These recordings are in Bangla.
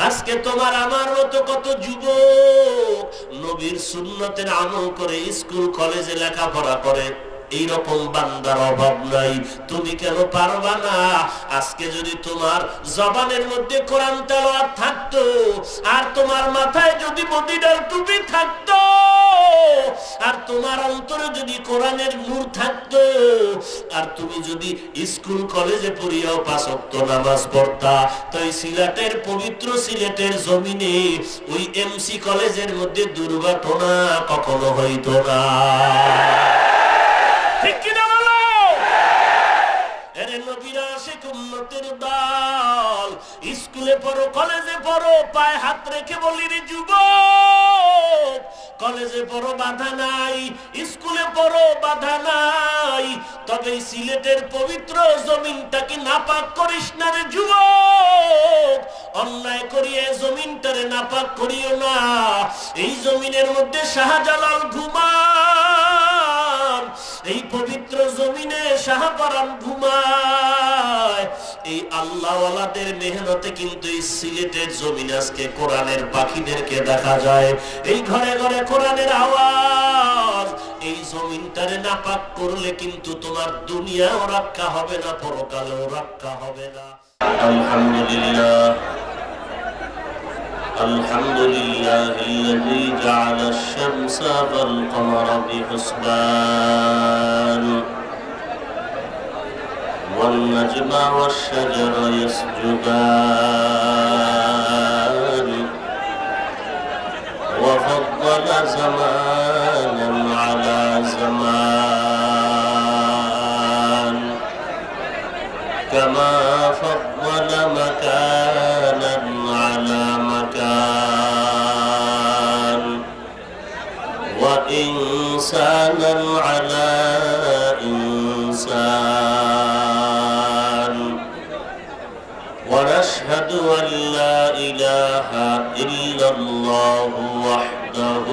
আজকে তোমার আমার মতো কত যুবক নবীর সুন্নতের আমল করে স্কুল কলেজে লেখাপড়া করে, এইরকম বান্দার অভাব নাই। তুমি কেন পারবা না? আজকে যদি তোমার জবানের মধ্যে কোরআন তেলাওয়াত থাকতো, আর তোমার মাথায় যদি মদিনার টুপি থাকতো, আর তোমার অন্তরে যদি কোরআনের নূর থাকতো, আর তুমি যদি স্কুল কলেজে পড়িয়াও 5 ওয়াক্ত নামাজ পড়তা, তো এই সিলেটের পবিত্র সিলেটের জমিনে ওই এমসি কলেজের মধ্যে দুর্ঘটনা কখনো হইতো না। ঠিক কিনা বলো? এরে নবীর আশিক উম্মতের দল, স্কুলে পড়ো কলেজে পড়ো, পায়ে হাত রেখে বলি রে যুবক, কলেজে পড়ো বাধা নাই, স্কুলে পড়ো বাধা নাই, তবে সিলেটের পবিত্র জমিনটাকে নাপাক করিস না রে যুবক। অন্যায় করিয়ে জমিনটারে নাপাক করিও না। এই জমিনের মধ্যে শাহজালাল ঘুমান, এই পবিত্র জমিনে শাহপরান ঘুমায়। এই আল্লাহওয়ালাদের মেহনতে কিন্তু এই সিলেটের জমিনে আজকে কোরআনের পাখিদেরকে দেখা যায়। এই ঘরে ঘরে কোরআনের আওয়াজ। এই জমিনটারে নাপাক করলে কিন্তু তোমার দুনিয়াও রক্ষা হবে না, পরকালেও রক্ষা হবে না। আলহামদুলিল্লাহ الحمد لله الذي جعل الشمس والقمر بحسبان والنجم والشجر يسجدان وفضل زمانا على زمان كما فضل مكانا على مكان وإنسانا على إنسان ونشهد أن لا إله إلا الله وحده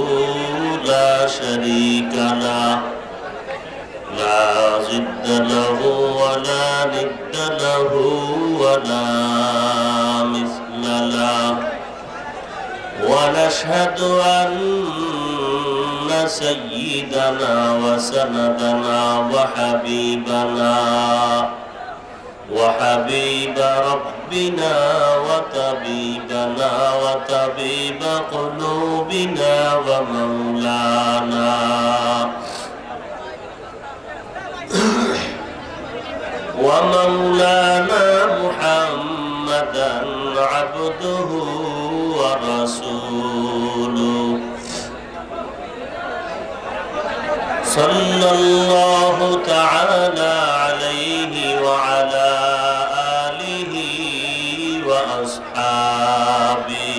لا شريك له لا ضد له ولا ند له ولا مثل له ونشهد أن سيدنا وسندنا وحبيب ربنا وطبيبنا وطبيب قلوبنا ومولانا محمدا عبده ورسوله صلى الله تعالى عليه وعلى آله وأصحابه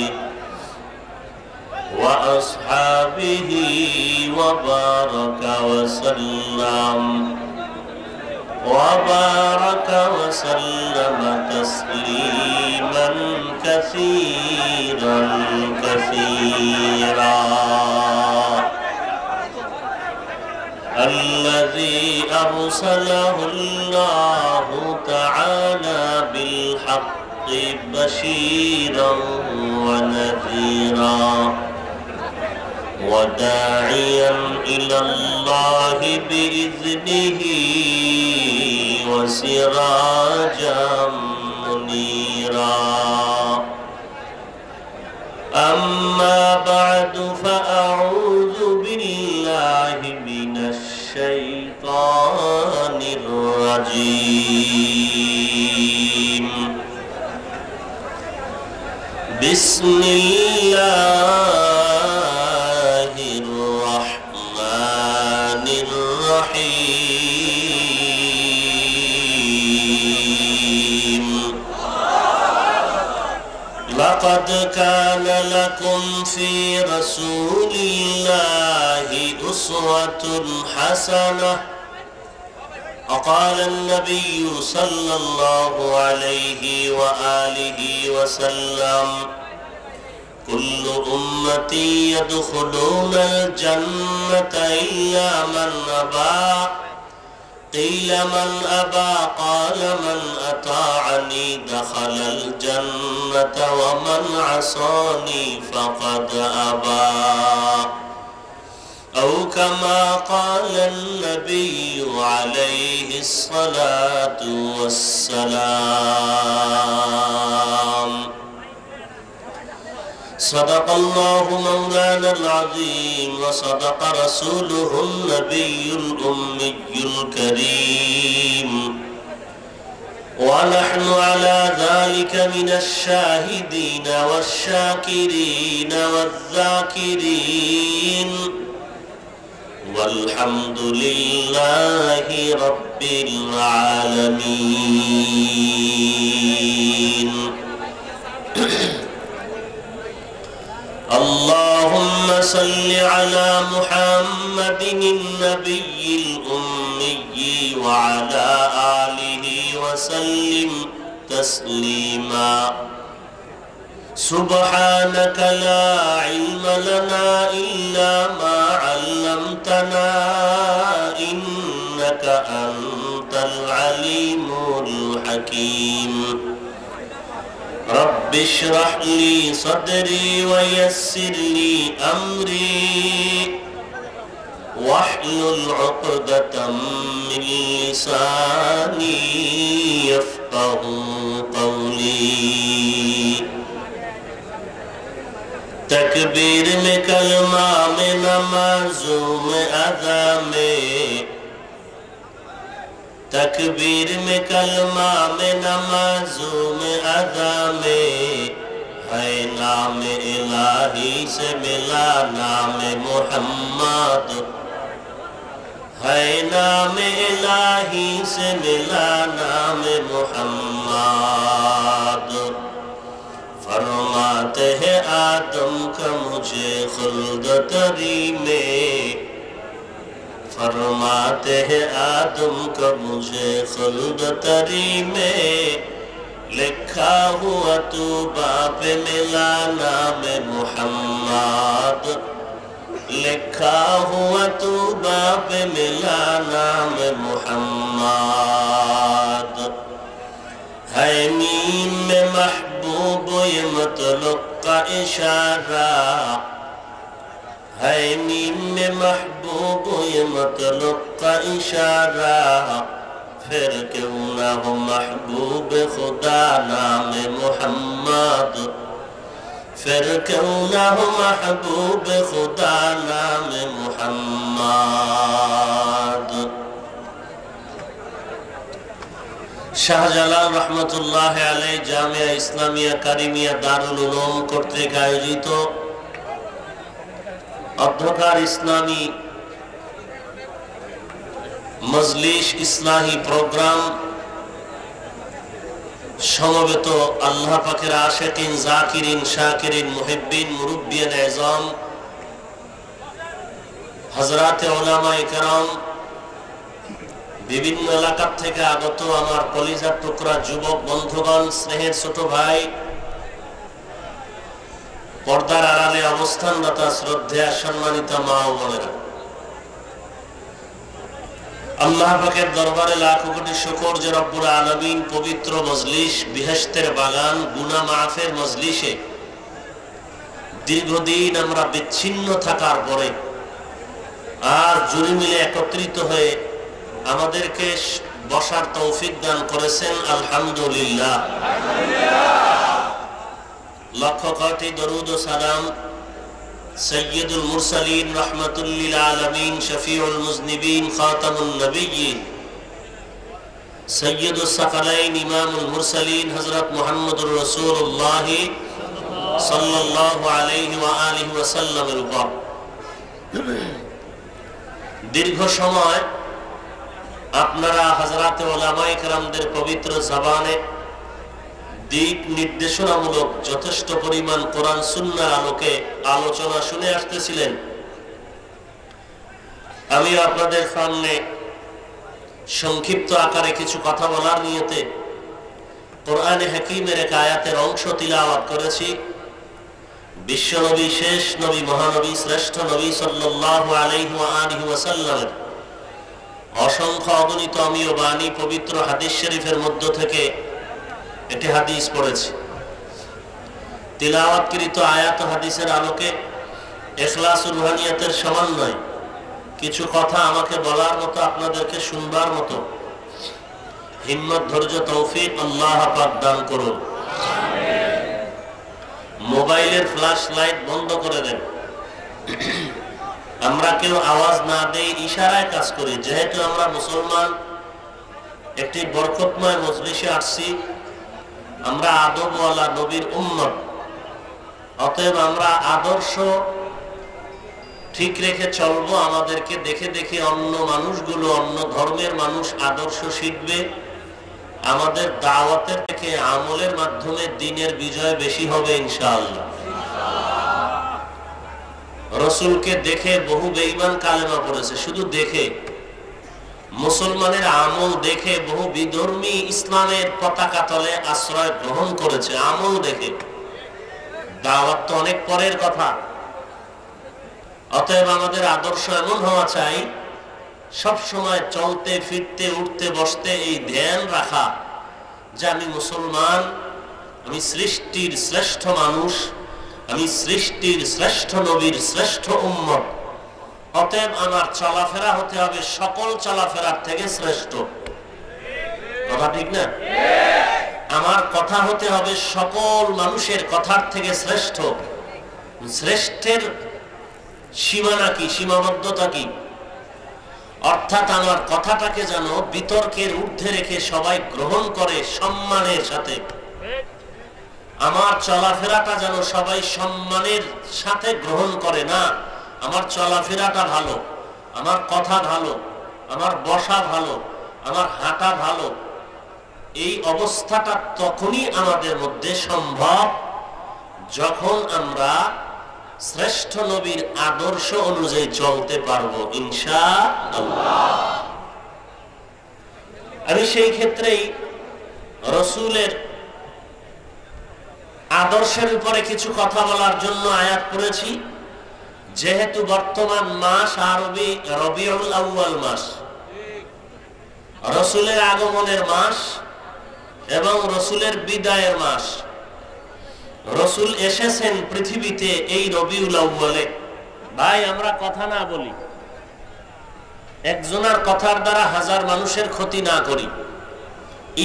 وبارك وسلم تسليما كثيرا الذي أرسله الله تعالى بالحق بشيرا ونذيرا وداعيا إلى الله بإذنه وسراجا منيرا أما بعد فأعوذ بالله من الشيطان الرجيم بسم الله الرحمن الرحيم لقد كان لكم في رسول الله أسوة حسنة وقال النبي صلى الله عليه وآله وسلم كل أمتي يدخلون الجنة إلا من أبى قيل من أبى قال من أطاعني دخل الجنة ومن عصاني فقد أبى أو كما قال النبي عليه الصلاة والسلام صدق الله مولانا العظيم وصدق رسوله النبي الأمي الكريم ونحن على ذلك من الشاهدين والشاكرين والذاكرين والحمد لله رب العالمين اللهم صل على محمد النبي الأمي وعلى آله وسلم تسليما سبحانك لا علم لنا إلا ما علمتنا إنك أنت العليم الحكيم رب اشرح لي صدري ويسر لي أمري واحلل عقدة من لساني يفقهوا قولي تکبیر میں کلمہ میں نمازوں میں ادا میں تکبیر میں کلمہ میں نمازوں میں ادا میں ہے نام الہی سے ملا نام محمد ہے نام الہی سے ملا نام محمد فرماتے ہیں آدم کا مجھے خلد تری میں فرماتے ہیں آدم کا مجھے خلد تری میں لکھا ہوا تو باپ ملا نام محمد لکھا ہوا تو باپ ملا نام محمد ہے میم میں محبوب یہ مطلق کا اشارہ ہے میم میں محبوب یہ مطلق کا اشارہ پھر کیوں نہ ہو محبوب خدا نام محمد پھر کیوں نہ ہو محبوب خدا نام محمد শাহজালাল রহমতুল্লাহ আলাইহি জামিয়া ইসলামিয়া কারিমিয়া দারুল উলুম কর্তৃক আয়োজিত অধ্যকার ইসলামী মজলিস ইসলাহি প্রোগ্রাম সমবেত আল্লাহ পাকের আশিকিন জাকিরিন শাকিরিন মুহিব্বিন মুরব্বিয়ান আযম হযরতে উলামায়ে কেরাম বিভিন্ন এলাকা থেকে আগত আমার কলিজার টুকরা যুবক বন্ধুগণ স্নেহের ছোট ভাই পর্দার আড়ালে অবস্থানরত শ্রদ্ধেয় সম্মানিত মা ও বোনেরা আল্লাহ পাকের দরবারে লাখ কোটি শুকর যে রব্বুল আলামিন পবিত্র মজলিস বিহেশতের বাগান গুনাহ মাফের মজলিসে দীর্ঘদিন আমরা বিচ্ছিন্ন থাকার পরে আর জুড়ে মিলে একত্রিত হয়ে আমাদেরকে বসার তৌফিক দান করেছেন আলহামদুলিল্লাহ লক্ষ কোটি দরুদ ও সালাম সৈয়দুল মুরসালিন রাহমাতুল লিল আলামিন শফিউল মুজনিবিন খাতামুন নবিয়্যিন সৈয়দুস সাকালাইন ইমামুল মুরসালিন হযরত মুহাম্মদুর রাসূলুল্লাহ সাল্লাল্লাহু আলাইহি ওয়া আলিহি ওয়াসাল্লামের উপর দীর্ঘ সময় আপনারা হযরতে উলামায়ে কেরামদের পবিত্র জবানে দিক নির্দেশনামূলক যথেষ্ট পরিমাণ কোরআন সুন্নাহর আলোকে আলোচনা শুনে আসতেছিলেন। আমি আপনাদের সামনে সংক্ষিপ্ত আকারে কিছু কথা বলার নিয়তে কোরআনে হাকীমের এক আয়াতের অংশ তিলাওয়াত করেছি। বিশ্বনবী শেষ নবী মহানবী শ্রেষ্ঠ নবী সাল্লাল্লাহু আলাইহি ওয়া আলিহি ওয়াসাল্লামের অসংখ্য অগণিত অমীয় বাণী পবিত্র হাদিস শরীফের মধ্য থেকে একটি হাদিস পড়েছি। তিলাওয়াতকৃত আয়াত হাদিসের আলোকে ইখলাস ও রুহানিয়াতের সমন্বয় কিছু কথা আমাকে বলার মতো, আপনাদেরকে শুনবার মতো হিম্মত, ধৈর্য, তৌফিক আল্লাহ পাক দান করুন। মোবাইলের ফ্ল্যাশ লাইট বন্ধ করে দেন। আমরা কেউ আওয়াজ না দেই, ইশারায় কাজ করি। যেহেতু আমরা মুসলমান, একটি বরকতময় মজলিসে আসছি, আমরা আদবওয়ালা নবীর উম্মত, অতএব আমরা আদর্শ ঠিক রেখে চলবো। আমাদেরকে দেখে দেখে অন্য মানুষগুলো, অন্য ধর্মের মানুষ আদর্শ শিখবে। আমাদের দাওয়াতের থেকে আমলের মাধ্যমে দ্বীনের বিজয় বেশি হবে ইনশাআল্লাহ। রসুলকে দেখে বহু বেঈমান কালেমা পড়েছে, শুধু দেখে। মুসলমানের আমল দেখে বহু বিধর্মী ইসলামের পতাকা তলে আশ্রয় গ্রহণ করেছে, আমল দেখে। দাওয়াত তো অনেক পরের কথা। অতএব আমাদের আদর্শ এমন হওয়া চাই, সব সময় চলতে ফিরতে উঠতে বসতে এই ধ্যান রাখা যে আমি মুসলমান, আমি সৃষ্টির শ্রেষ্ঠ মানুষ, আমি সৃষ্টির শ্রেষ্ঠ নবীর শ্রেষ্ঠ উম্মত। অতএব আমার চলাফেরা হতে হবে সকল চলাফেরার থেকে শ্রেষ্ঠ। কথা ঠিক না? আমার কথা হতে হবে সকল মানুষের কথার থেকে শ্রেষ্ঠ। শ্রেষ্ঠের সীমানা কি, সীমাবদ্ধতা কি? অর্থাৎ আমার কথাটাকে যেন বিতর্কের ঊর্ধ্বে রেখে সবাই গ্রহণ করে সম্মানের সাথে। আমার চলাফেরাটা যেন সবাই সম্মানের সাথে গ্রহণ করে। না, আমার চলাফেরাটা ভালো, আমার কথা ভালো, আমার বসা ভালো, আমার হাঁটা ভালো। এই অবস্থাটা তখনই আমাদের মধ্যে সম্ভব যখন আমরা শ্রেষ্ঠ নবীর আদর্শ অনুযায়ী চলতে পারবো ইনশাআল্লাহ। আমি সেই ক্ষেত্রেই রসুলের আদর্শের উপরে কিছু কথা বলার জন্য আয়াত পড়েছি। যেহেতু বর্তমান মাস আরবি রবিউল আউয়াল মাস, রসুলের আগমনের মাস এবং রসুলের বিদায়ের মাস। রসুল এসেছেন পৃথিবীতে এই রবিউল আউয়ালে। ভাই, আমরা কথা না বলি, একজনের কথার দ্বারা হাজার মানুষের ক্ষতি না করি,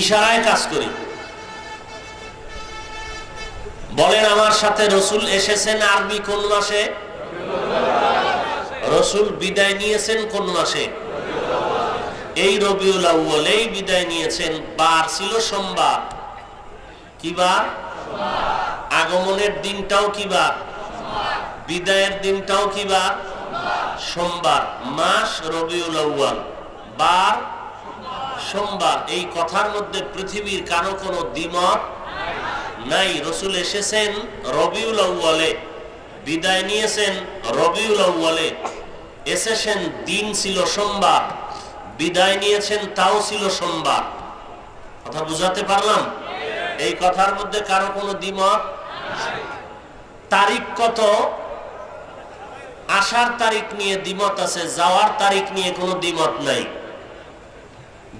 ইশারায় কাজ করি। বলেন আমার সাথে, রসুল এসেছেন আরবি কোন মাসে? রসুল বিদায় নিয়েছেন কোন মাসে? এই রবিউল আউয়ালেই বিদায় নিয়েছেন। বার ছিল সোমবার। কি বার? আগমনের দিনটাও কি বার? বিদায়ের দিনটাও কি বার? সোমবার। মাস রবিউল আউয়াল, বার সোমবার। এই কথার মধ্যে পৃথিবীর কারো কোনো দ্বিমত নাই। রসুল এসেছেন রবিউল আউয়ালে, বিদায় নিয়েছেন রবিউল আউয়ালে। এসেছেন, দিন ছিল সোমবার, বিদায় নিয়েছেন তাও ছিল সোমবার। কথা বুঝাতে পারলাম? এই কথার মধ্যে কারো কোনো দ্বিমত? তারিখ কত? আসার তারিখ নিয়ে দ্বিমত আছে, যাওয়ার তারিখ নিয়ে কোনো দ্বিমত নাই।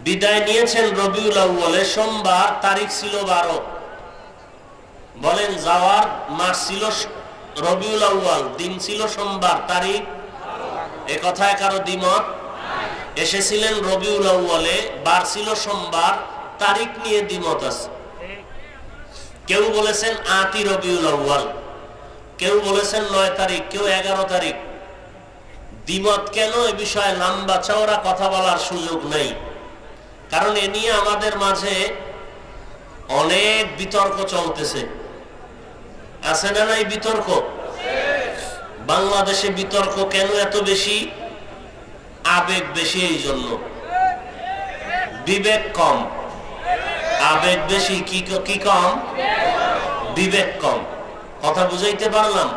বিদায় নিয়েছেন রবিউল আউয়ালে সোমবার, তারিখ ছিল 12। বলেন, যাওয়ার মাস ছিল রবিউল আউয়াল, দিন ছিল সোমবার, তারিখ? এ কথায় কারো দ্বিমত? এসেছিলেন রবিউল আউয়ালে, বার ছিল সোমবার, তারিখ নিয়ে দ্বিমত আছে। কেউ বলেছেন 8ই রবিউল আউয়াল, কেউ বলেছেন 9 তারিখ, কেউ 11 তারিখ। দ্বিমত কেন? এ বিষয়ে লম্বা চওড়া কথা বলার সুযোগ নেই, কারণ এ নিয়ে আমাদের মাঝে অনেক বিতর্ক চলতেছে। আছে না নাই বিতর্ক? বাংলাদেশে বিতর্ক কেন এত বেশি? আবেগ বেশি, এই জন্য। বিবেক কম, আবেগ বেশি। কি কম? বিবেক কম। কথা বুঝাইতে পারলাম?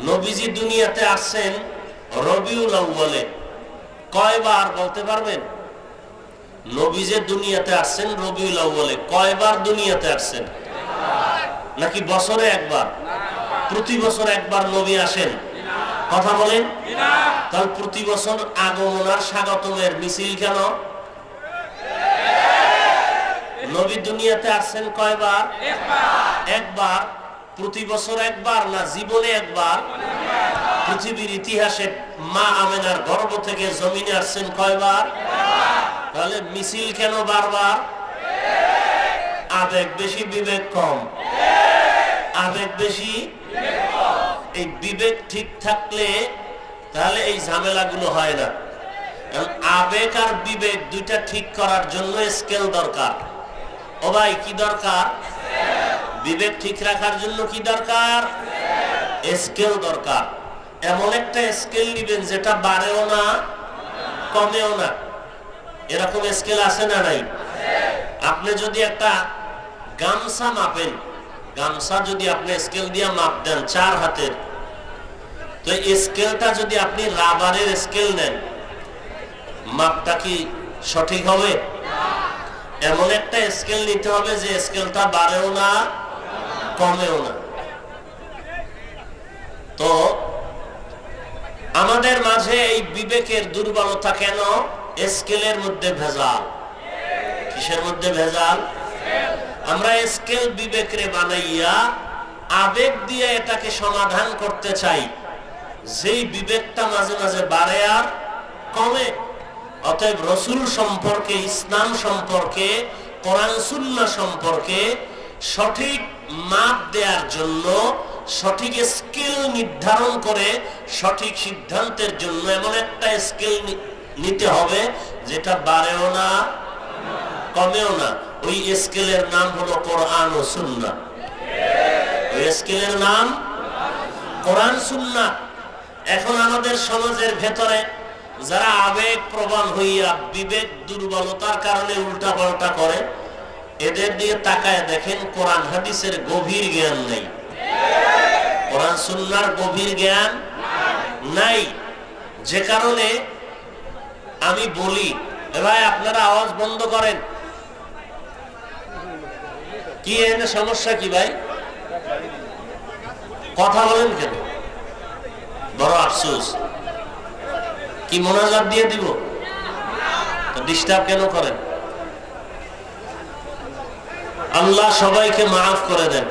নবীজি দুনিয়াতে আসছেন রবিউল আউয়ালে। কয়বার বলতে পারবেন? নবীজি দুনিয়াতে আসছেন রবিউল আউয়ালে, কয়বার দুনিয়াতে আসছেন? নাকি বছরে একবার? প্রতি বছর একবার নবী আসেন? কথা বলেন। তাহলে প্রতি বছর আগমন আর স্বাগতমের মিছিল কেন? নবী দুনিয়াতে আসছেন কয়বার? একবার। প্রতি বছর একবার না জীবনে একবার? পৃথিবীর ইতিহাসে মা আমেনার গর্ভ থেকে জমিনে আসছেন কয়বার? তাহলে মিছিল কেন বারবার? আবেগ বেশি বিবেক কম? আবেগ বেশি। এই বিবেক ঠিক থাকলে তাহলে এই ঝামেলাগুলো হয় না। কারণ আবেগ আর বিবেক দুইটা ঠিক করার জন্য স্কেল দরকার। ও ভাই কি দরকার? বিবেক ঠিক রাখার জন্য কি দরকার? স্কেল দরকার। এমন একটা স্কেল নিবেন যেটা বাড়েও না কমেও না। এরকম স্কেল আছে না নাই? আপনি যদি একটা গামছা মাপেন, গামছা যদি আপনি স্কেল দিয়ে মাপ দেন 4 হাতের, তো এই স্কেলটা যদি আপনি রাবারের স্কেল নেন, মাপটা কি সঠিক হবে? এমন একটা স্কেল নিতে হবে যে স্কেলটা বাড়েও না কমেও না। তো আমাদের মাঝে এই বিবেকের দুর্বলতা কেন? স্কেলের মধ্যে ভেজাল। কিসের মধ্যে ভেজাল? আমরা স্কেল বিবেকরে বানাইয়া আবেগ দিয়ে এটাকে সমাধান করতে চাই, যেই বিবেকটা মাঝে মাঝে বাড়ে আর কমে। অতএব রসুল সম্পর্কে, ইসলাম সম্পর্কে, কোরআন সুন্নাহ সম্পর্কে সঠিক মাপ দেওয়ার জন্য, সঠিক স্কেল নির্ধারণ করে সঠিক সিদ্ধান্তের জন্য এমন একটা স্কেল নিতে হবে যেটা বাড়েও না কমেও না। ওই স্কেলের নাম হলো কোরআন ও সুন্নাহ। ওই স্কেলের নাম কোরআন সুন্নাহ। এখন আমাদের সমাজের ভেতরে যারা আবেগ প্রবণ হইয়া বিবেক দুর্বলতার কারণে উল্টা পাল্টা করে, এদের দিয়ে তাকায় দেখেন কোরআন হাদিসের গভীর জ্ঞান নেই, কোরআন সুন্নাহর গভীর জ্ঞান নাই। যে কারণে আমি বলি, ভাই আপনারা আওয়াজ বন্ধ করেন। কি এনে সমস্যা কি ভাই? কথা বলেন কেন? বড় আফসোস। কি মোনাজাত দিয়ে দিব? ডিস্টার্ব কেন করেন? আল্লাহ সবাইকে মাফ করে দেন।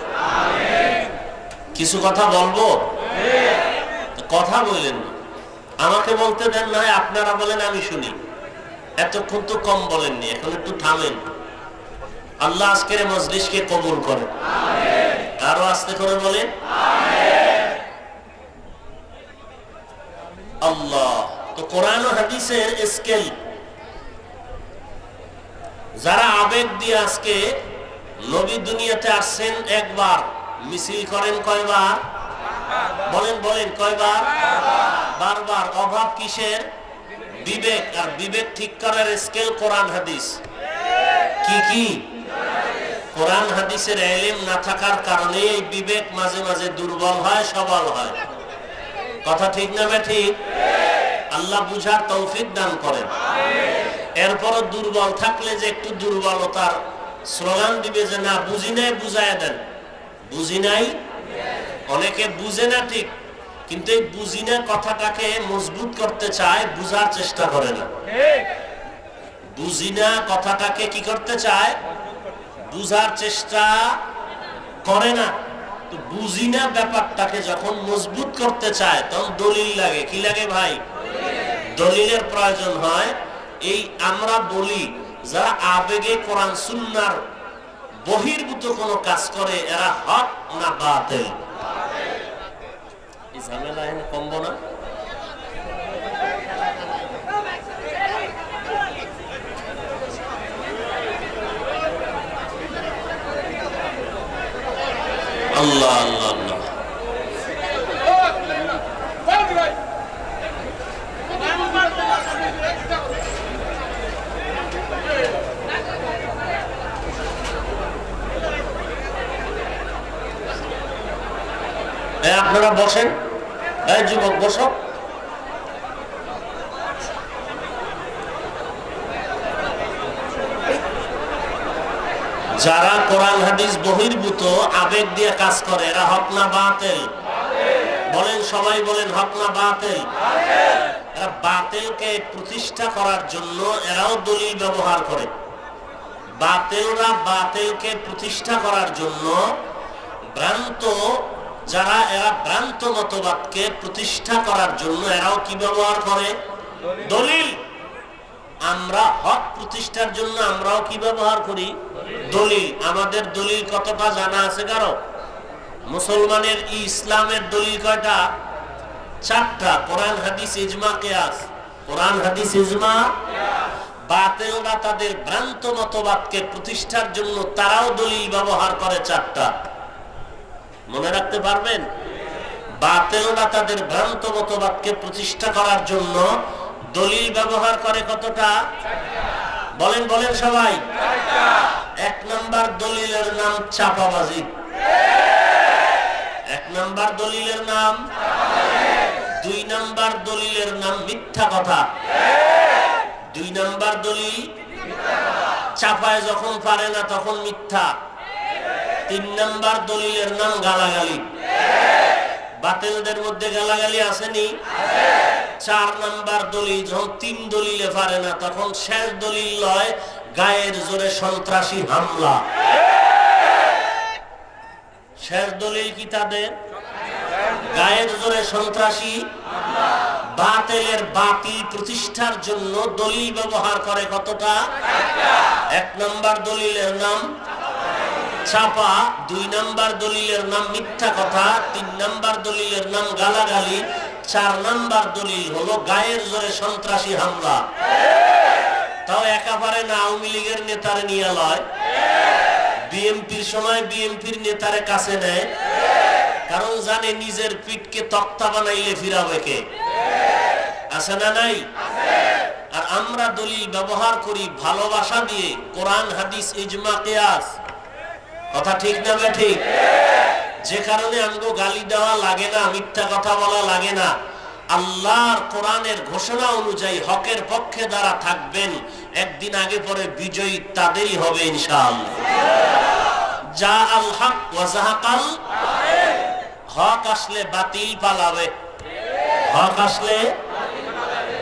কিছু কথা বলবো, কথা বলেন, আমাকে বলতে দেন, না আপনারা বলেন আমি শুনি। এতক্ষণ তো কম বলেননি, এখন একটু থামেন। আল্লাহ আজকের মজলিসকে কবুল করেন। আরো আস্তে করে বলেন আল্লাহ। তো কোরআন ও হাদিসের স্কেল যারা আবেগ দিয়ে আজকে নবী দুনিয়াতে আসছেন একবার, মিছিল করেন কয়বার? বলেন বলেন কয়বার? বারবার। অভাব কিসের? বিবেক। আর বিবেক ঠিক করার স্কেল কোরআন হাদিস। কি কি? কোরআন হাদিসের ইলম না থাকার কারণে এই বিবেক মাঝে মাঝে দুর্বল হয়, সবল হয়। কথা ঠিক না ঠিক? আল্লাহ বুঝার তৌফিক দান করেন। এরপরও দুর্বল থাকলে যে একটু দুর্বলতার স্লোগান দিবে যে না বুঝি নাই, বুঝায় দেন। বুঝি নাই, অনেকে বুঝে না ঠিক, কিন্তু এই বুঝি না কথাটাকে মজবুত করতে চায়, বুঝার চেষ্টা করে না। বুঝি না কথাটাকে কি করতে চায়? বুঝার চেষ্টা করে না। তো বুঝি না ব্যাপারটাকে যখন মজবুত করতে চায় তখন দলিল লাগে। কি লাগে ভাই? দলিলের প্রয়োজন হয়। এই আমরা বলি যারা আবেগে কোরআন সুন্নাহর বহির্ভূত কোনো কাজ করে এরা হক না বাতিল? এই ঝামেলা এনে কমবো না? আল্লাহ আল্লাহ আল্লাহ। আপনারা বসেন। এই যুবক বসো। যারা কোরআন হাদিস বহির্ভূত আবেগ দিয়ে কাজ করে এরা হক না বাতিল? বলেন সবাই বলেন, হক না বাতিল? এরা বাতিলকে প্রতিষ্ঠা করার জন্য এরাও দলিল ব্যবহার করে। বাতিলরা বাতিলকে প্রতিষ্ঠা করার জন্য এরা ভ্রান্ত মতবাদকে প্রতিষ্ঠা করার জন্য এরাও কি ব্যবহার করে? দলিল। আমরা হক প্রতিষ্ঠার জন্য আমরাও কি ব্যবহার করি? দলিল। আমাদের দলিল কতটা জানা আছে কারো? মুসলমানের ইসলামের দলিল কয়টা? 4টা। কোরআন, হাদিস, ইজমা, কিয়াস। কোরআন, হাদিস, ইজমা। বাতিলরা তাদের ভ্রান্ত মতবাদকে প্রতিষ্ঠার জন্য তারাও দলিল ব্যবহার করে 4টা। মনে রাখতে পারবেন? বাতিলরা তাদের ভ্রান্ত মতবাদকে প্রতিষ্ঠা করার জন্য দলিল ব্যবহার করে কতটা? বলেন বলেন সবাই। 1 নাম্বার দলিলের নাম চাপাবাজি। 1 নাম্বার দলিলের নাম। 2 নাম্বার দলিলের নাম মিথ্যা কথা। 2 নাম্বার দলিল চাপায় যখন পারে না তখন মিথ্যা। 3 নাম্বার দলিলের নাম গালাগালি। বাতিলদের মধ্যে গালাগালি আসেনি? 4 নাম্বার দলিল যখন 3 দলিলে পারে না তখন শেষ দলিল লয় গায়ের জোরে সন্ত্রাসী হামলা। শেষ দলিল কি তাদের? গায়ের জোরে সন্ত্রাসী বাতিলের বাতিল প্রতিষ্ঠার জন্য দলিল ব্যবহার করে কতটা? 1 নাম্বার দলিলের নাম ছাপা, 2 নাম্বার দলিলের নাম মিথ্যা কথা, 3 নাম্বার দলিলের নাম গালাগালি, 4 নাম্বার দলিল হলো গায়ের জোরে সন্ত্রাসী হামলা। তাও একেবারে না আওয়ামী লীগের নেতারে নিয়ে লয়, বিএনপির সময় বিএনপির নেতারে কাছে নেয়, কারণ জানে নিজের পিঠকে তক্তা বানাইলে ফিরাবে কে? আছে না নাই? আর আমরা দলিল ব্যবহার করি ভালোবাসা দিয়ে, কোরআন, হাদিস, ইজমা, কিয়াস। কথা ঠিক না বে ঠিক? যে কারণে আমগো গালি দেওয়া লাগে না, মিথ্যা কথা বলা লাগে না। আল্লাহর কোরআনের ঘোষণা অনুযায়ী হকের পক্ষে যারা থাকবেন একদিন আগে পরে বিজয়ী তাদেরই হবে ইনশাআল্লাহ। যা আল হক ওয়া যাহাকাল, হক আসলে বাতিল পালাবে। হক আসলে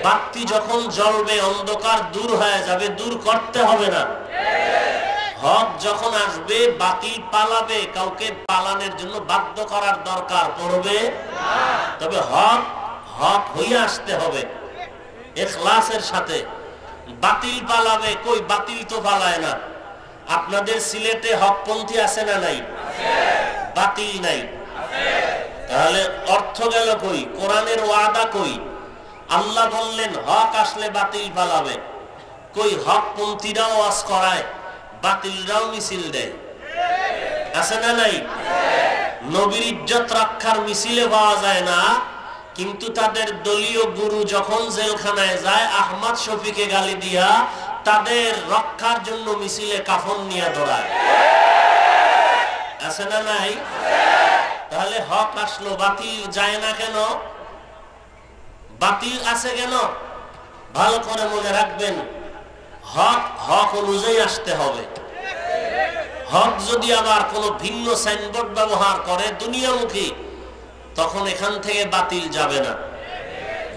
বাতি যখন জ্বলবে অন্ধকার দূর হয়ে যাবে, দূর করতে হবে না। হক যখন আসবে বাতিল পালাবে, কাউকে পালানোর জন্য বাধ্য করার দরকার পড়বে না। তবে হক হক হয়ে আসতে হবে ইখলাসের সাথে। বাতিল পালাবে কই? বাতিল তো পালায় না। আপনাদের সিলেটে হকপন্থী আছে না নাই? বাতিল নাই। তাহলে অর্থ গেল কই? কোরআনের ওয়াদা কই? আল্লাহ বললেন হক আসলে বাতিল পালাবে। কই? হকপন্থীরাও ওয়াজ করায়, বাতিলরাও মিছিল দেয়। আছে না নাই? নবীর ইজ্জত রক্ষার মিছিলে পাওয়া যায় না, কিন্তু তাদের দলীয় গুরু যখন জেলখানায় যায় আহমদ শফিকে গালি দিয়া তাদের রক্ষার জন্য মিছিলে কাফন নিয়ে দৌড়ায়। আছে না নাই? তাহলে হক আসলো, বাতিল যায় না কেন? বাতিল আছে কেন? ভালো করে মনে রাখবেন, হক হক অনুযায়ী আসতে হবে। হক যদি আবার কোনো ভিন্ন সাইনবোর্ড ব্যবহার করে দুনিয়ামুখী, তখন এখান থেকে বাতিল যাবে না।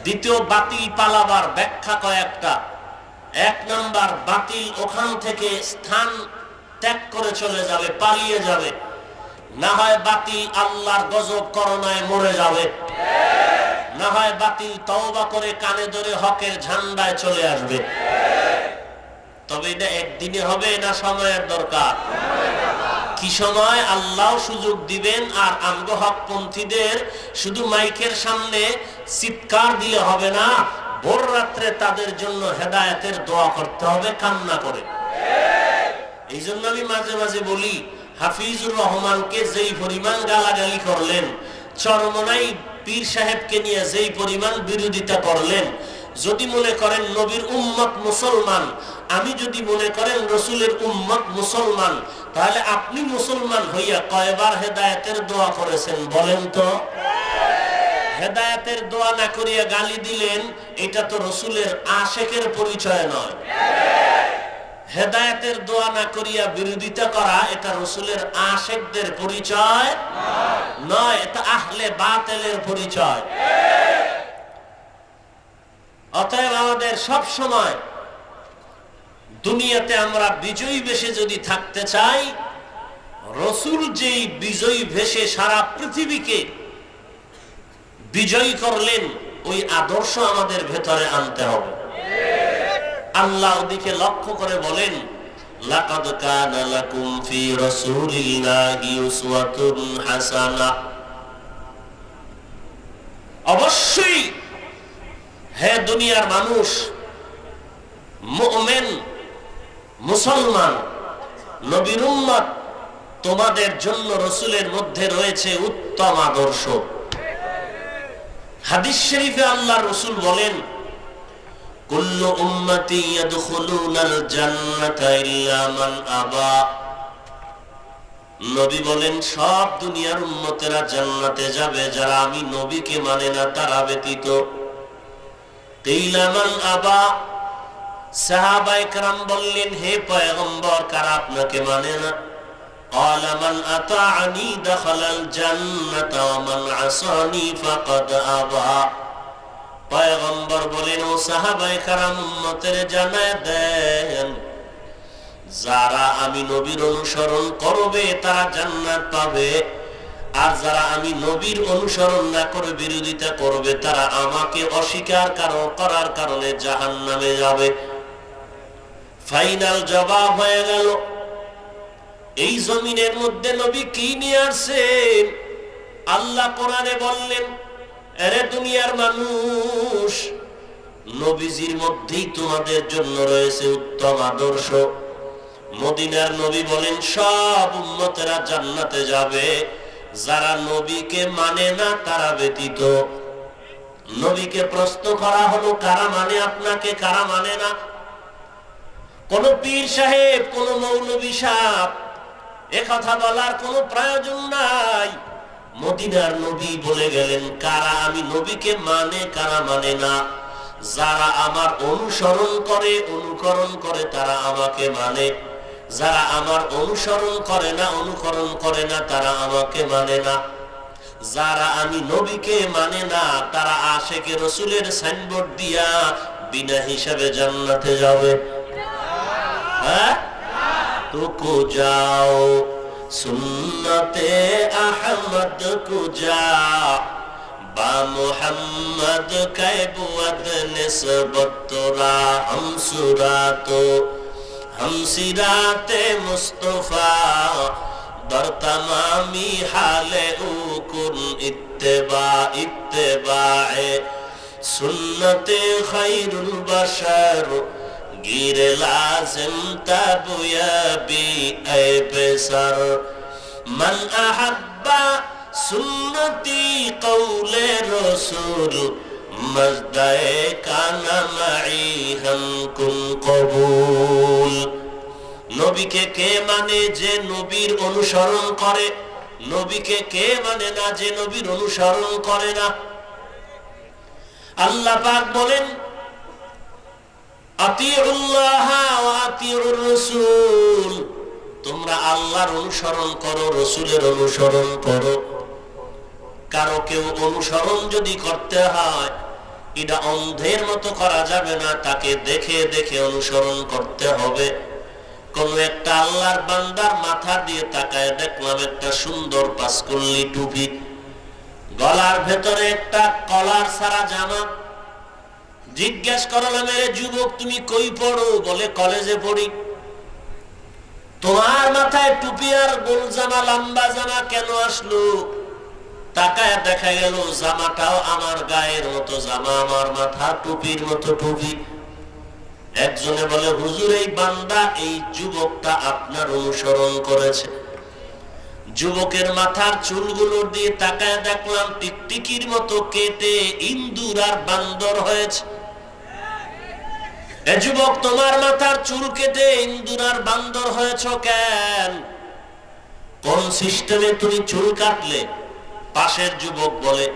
দ্বিতীয় বাতিল পালাবার ব্যাখ্যা কয়েকটা। 1 নাম্বার, বাতিল ওখান থেকে স্থান ত্যাগ করে চলে যাবে, পালিয়ে যাবে। না হয় বাতিল আল্লাহর গজব করোনায় মরে যাবে, না হয় বাতিল তওবা করে কানে ধরে হকের ঝান্ডায় চলে আসবে। তবে এটা একদিনে হবে না, সময়ের দরকার। কি সময়? আল্লাহ সুযোগ দিবেন। আর আমগো হকপন্থীদের শুধু মাইকের সামনে চিৎকার দিলে হবে না, ভোর রাত্রে তাদের জন্য হেদায়েতের দোয়া করতে হবে, কান্না করে। এই জন্য আমি মাঝে মাঝে বলি, হাফিজুর রহমানকে যেই পরিমাণ গালাগালি করলেন, চরমনাই পীর সাহেবকে নিয়ে যেই পরিমাণ বিরোধিতা করলেন, যদি মনে করেন নবীর উম্মত মুসলমান, আমি যদি মনে করেন রসুলের উম্মত মুসলমান, তাহলে আপনি মুসলমান হইয়া কয়বার হেদায়েতের দোয়া করেছেন বলেন তো? হেদায়েতের দোয়া না করিয়া গালি দিলেন, এটা তো রসুলের আশেকের পরিচয় নয়। হেদায়েতের দোয়া না করিয়া বিরোধিতা করা এটা রাসূলের আশিকদের পরিচয় নয়, এটা আহলে বাতিলের পরিচয়। অতএব আমাদের সব সময় দুনিয়াতে আমরা বিজয়ী বেশে যদি থাকতে চাই, রাসূল যেই বিজয়ী ভেসে সারা পৃথিবীকে বিজয়ী করলেন ওই আদর্শ আমাদের ভেতরে আনতে হবে। আল্লাহ ওদিকে লক্ষ্য করে বলেন, লাকাদ কানা লাকুম ফি রাসূলিল্লাহি উসওয়াতুন হাসানাহ। অবশ্যই হে দুনিয়ার মানুষ, মুমিন মুসলমান নবীর উম্মত, তোমাদের জন্য রাসূলের মধ্যে রয়েছে উত্তম আদর্শ। হাদিস শরীফে আল্লাহ রাসূল বলেন, কুল্লু উম্মতি ইয়াদখুলুনাল জান্নাতা ইল্লা মান আবা। নবী বলেন, সব দুনিয়ার উম্মতেরা জান্নাতে যাবে যারা আমি নবীকে মানে না তারা ব্যতীত। কিলা মান আবা। সাহাবায়ে কেরাম বললেন, হে পয়গম্বর, কারা আপনাকে মানে না? ক্বালা মান আতাআনি দাখালাল জান্নাতা ওয়া মান আসানি ফাকাদ আবা। পয়গম্বর বলেন, ও সাহাবায়ে কেরাম, উম্মতের জানায় দেন, যারা আমি নবীর অনুসরণ করবে তারা জান্নাত পাবে, আর যারা আমি নবীর অনুসরণ না করে বিরোধিতা করবে তারা আমাকে অস্বীকার করার কারণে জাহান্নামে যাবে। ফাইনাল জবাব হয়ে গেল। এই জমিনের মধ্যে নবী কি নিয়ে আসছেন? আল্লাহ কোরআনে বললেন, আরে দুনিয়ার মানুষ, নবীজির মধ্যেই তোমাদের জন্য রয়েছে উত্তম আদর্শ। মদিনার নবী বলেন, সব উম্মতেরা জান্নাতে যাবে যারা নবীকে মানে না তারা ব্যতীত। নবীকে প্রশ্ন করা হলো, কারা মানে আপনাকে, কারা মানে না? কোন পীর সাহেব, কোন মৌলভী সাহেব এ কথা বলার কোনো প্রয়োজন নাই। মদিনার নবী বলে গেলেন, কারা আমি নবীকে মানে, কারা মানে না। যারা আমার অনুসরণ করে, অনুকরণ করে তারা আমাকে মানে, যারা আমার অনুসরণ করে না, অনুকরণ করে না তারা আমাকে মানে না। যারা আমি নবীকে মানে না তারা আশিকে রাসূলের সাইনবোর্ড দিয়া বিনা হিসাবে জান্নাতে যাবে। হ্যাঁ, তো যাও সুন্নতে আহমদ কো যা বা মুহাম্মদ কায়বুদ নিসবত তোরা হামসুরাতো হামসিরাতে মুস্তফা দর তমামি হালে উকুন ইত্তেবা ইত্তেবায়ে সুন্নতে খায়রুল বাশার গির লাজিম তাবুয়াবি এ বেসার মান আহাব্বা সুন্নতি কওলে রাসূল মজদায়ে কানা মাই হামকুন কবুল। নবীকে কে মানে? যে নবীর অনুসরণ করে। নবীকে কে মানে না? যে নবীর অনুসরণ করে না। আল্লাহ পাক বলেন, আতিউল্লাহ ওয়া আতিউর রাসূল, তোমরা আল্লাহর অনুসরণ করো, রাসূলের অনুসরণ করো। কারো কেউ অনুসরণ যদি করতে হয়, এটা অন্ধের মতো করা যাবে না, তাকে দেখে দেখে অনুসরণ করতে হবে। কোন একটা আল্লাহর বান্দার মাথা দিয়ে তাকায় দেখলাম একটা সুন্দর পাঁচকল্লি টুপি, গলার ভেতরে একটা কলার ছাড়া জামা। জিজ্ঞেস করলাম, এ যুবক তুমি কই পড়ো? বলে কলেজে পড়ি। তোমার মাথায় টুপি আর গোল জামা, লম্বা জামা কেন আসলো? তাকায় দেখা গেল জামাটাও আমার গায়ের মতো জামা, আমার মাথা টুপির মতো টুপি। একজনে বলে, হুজুর এই বান্দা, এই যুবকটা আপনার অনুসরণ করেছে। যুবকের মাথার চুলগুলোর দিয়ে তাকায় দেখলাম টিকটিকির মতো কেটে ইন্দুর আর বান্দর হয়েছে। এ যুবক, তোমার মাথার চুল কেটে ইন্দুর আর বান্দর হয়েছ কেন? কোন সিস্টেমে তুমি চুল কাটলে? পাশের যুবক বলে,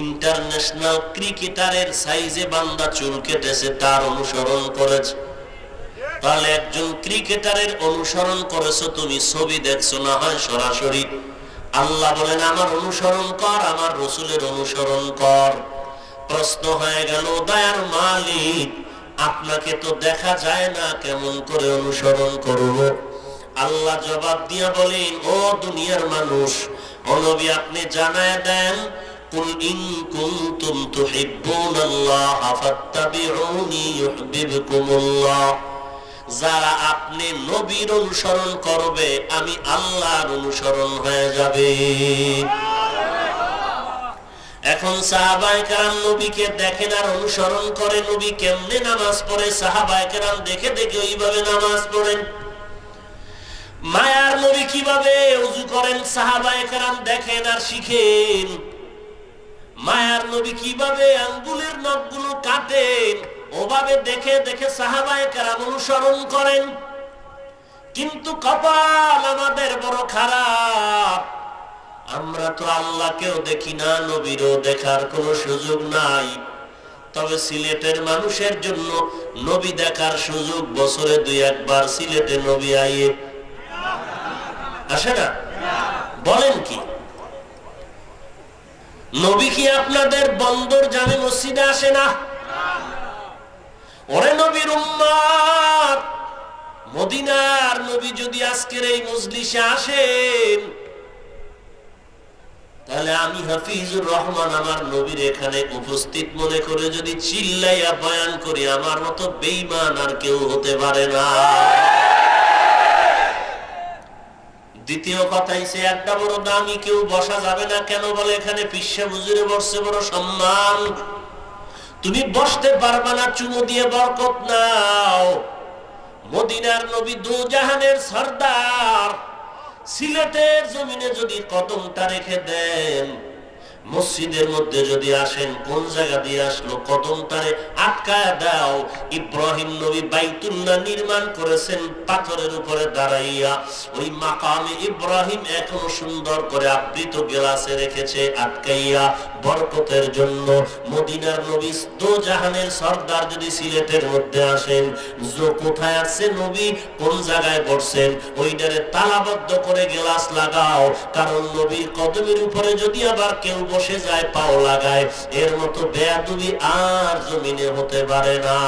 ইন্টারন্যাশনাল ক্রিকেটারের সাইজে বান্দা চুল কেটেছে, তার অনুসরণ করেছে। তাহলে একজন ক্রিকেটারের অনুসরণ করেছো তুমি, ছবি দেখছো না হয় সরাসরি। আল্লাহ বলেন আমার অনুসরণ কর, আমার রাসূলের অনুসরণ কর। প্রশ্ন হয়ে গেল, দয়ার মালিক আপনাকে তো দেখা যায় না, কেমন করে অনুসরণ করব? আল্লাহ জবাব দিয়া বলেন, ও দুনিয়ার মানুষ, ও নবী আপনি জানায় দেন, কুল ইন কুনতুম তুহিব্বুনাল্লাহ ফাত্তাবিউনি ইউহিব্বুকুমুল্লাহ। যারা আপনি নবীর অনুসরণ করবে, আমি আল্লাহর অনুসরণ হয়ে যাবে। এখন সাহাবায়ে কেরাম নবীকে দেখেন আর অনুসরণ করে। নবী কেমনে নামাজ পড়ে সাহাবায়ে কেরাম দেখে দেখে ওইভাবে নামাজ পড়েন। মায়ার নবী কিভাবে ওযু করেন সাহাবায়ে কেরাম দেখেন আর শিখেন। মায়ার নবী কিভাবে আঙ্গুলের নখগুলো কাটেন, ওভাবে দেখে দেখে সাহাবায়ে কেরাম অনুসরণ করেন। কিন্তু কপাল আমাদের বড় খারাপ, আমরা তো আল্লাহকেও দেখি না, নবীরও দেখার কোনো সুযোগ নাই। তবে সিলেটের মানুষের জন্য নবী দেখার সুযোগ বছরে 2-1 বার সিলেটে নবী আইয়ে আসে না? বলেন কি নবী কি আপনাদের বন্দর জামে মসজিদে আসে না? ওরে নবীর উম্মত, মদিনার নবী যদি আজকের এই মজলিসে আসেন, তাহলে আমি হাফিজুর রহমান আমার নবীর এখানে উপস্থিত মনে করে যদি চিল্লাইয়া বয়ান করি, আমার মতো বেঈমান আর কেউ হতে পারে না। দ্বিতীয় কথা হইছে, একটা বড় দামি কেউ বসা যাবে না। কেন বলে এখানে পিসা হুজুরে বসছে, বড় সম্মান। তুমি বসতে পারবা না, চুমু দিয়ে বরকত নাও। মদিনার নবী দু জাহানের সরদার, সিলেটের জমিনে যদি কদমটা রেখে দেন, মসজিদের মধ্যে যদি আসেন, কোন জায়গা দিয়ে আসলো? কদমটারে আটকায় দাও। ইব্রাহিম নবী বাইতুল্লাহ নির্মাণ করেছেন পাথরের উপরে দাঁড়াইয়া। ওই মাকামে ইব্রাহিম এখনো সুন্দর করে আবৃত গ্লাসে রেখেছে আটকাইয়া বরকতের জন্য। মদিনার নবী দো জাহানের সরদার যদি সিলেটের মধ্যে আসেন, কোথায় আছে নবী, কোন জায়গায় বসছেন, ওইটারে তালাবদ্ধ করে গ্লাস লাগাও। কারণ নবীর কদমের উপরে যদি আবার কেউ বসে যায়, পাও লাগায়, এর মতো বেয়াদবি আর জমিনে হতে পারে না।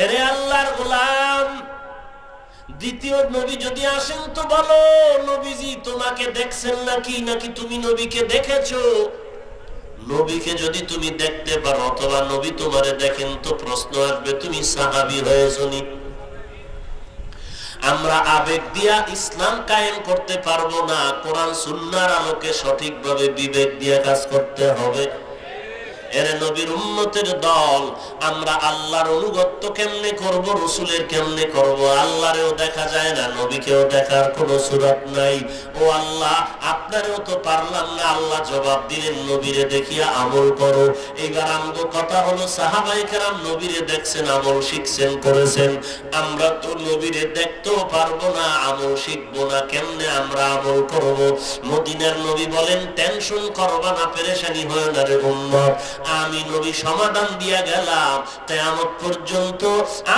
এরে আল্লাহর গোলাম, দ্বিতীয় নবী যদি আসেন তো বলো, নবীজি তোমাকে দেখছেন নাকি, নাকি তুমি নবীকে দেখেছো? নবীকে যদি তুমি দেখতে পারো অথবা নবী তোমারে দেখেন, তো প্রশ্ন আসবে তুমি সাহাবী হয়েছো নি? আমরা আবেগ দিয়া ইসলাম কায়েম করতে পারবো না। কোরআন সুন্নাহর আলোকে সঠিকভাবে বিবেক দিয়ে কাজ করতে হবে। এর নবীর উম্মতের দল, আমরা আল্লাহর অনুগত্য কেমনে করব, রাসূলের কেমনে করব? আল্লাহরেও দেখা যায় না, নবীকেও দেখার কোনো সুরাত নাই। ও আল্লাহ, আপনারেও তো পারলাম না। আল্লাহ জবাব দিলেন, নবীরে দেখিয়া আমল করো। এইবার আমগো কথা হলো, সাহাবায়ে কেরাম নবীরে দেখছেন, আমল শিখছেন, করেছেন। আমরা তো নবীরে দেখতেও পারবো না, আমল শিখবো না, কেমনে আমরা আমল করব? মদিনার নবী বলেন, টেনশন করবা না, পেরেশানি হয় না রে উম্মত। আমি নবী সমাধান দিয়া গেলাম, কিয়ামত পর্যন্ত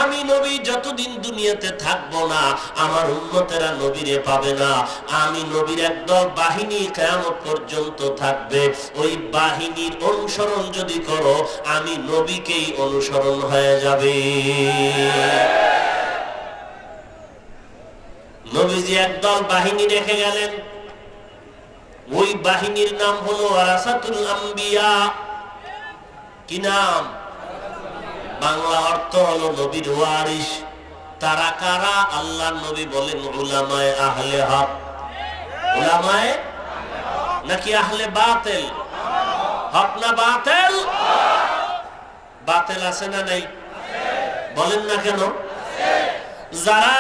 আমি নবী যতদিন দুনিয়াতে থাকবো না, আমার উম্মতেরা নবীরে পাবে না। আমি নবীর একদল বাহিনী কিয়ামত পর্যন্ত থাকবে। ওই বাহিনীর অনুসরণ যদি করো, আমি নবীকেই অনুসরণ হয়ে যাবে। নবীজি একদল বাহিনী রেখে গেলেন। ওই বাহিনীর নাম হলো ওয়ারাসাতুল আম্বিয়া। কি নাম? বাংলা অর্থ হলো নবীর ওয়ারিস। তারা কারা? আল্লাহর নবী বলেন, উলামায়ে আহলে হক। উলামায়ে নাকি আহলে বাতিল? হক না বাতিল? বাতিল আছে না নাই? বলেন না কেন? যারা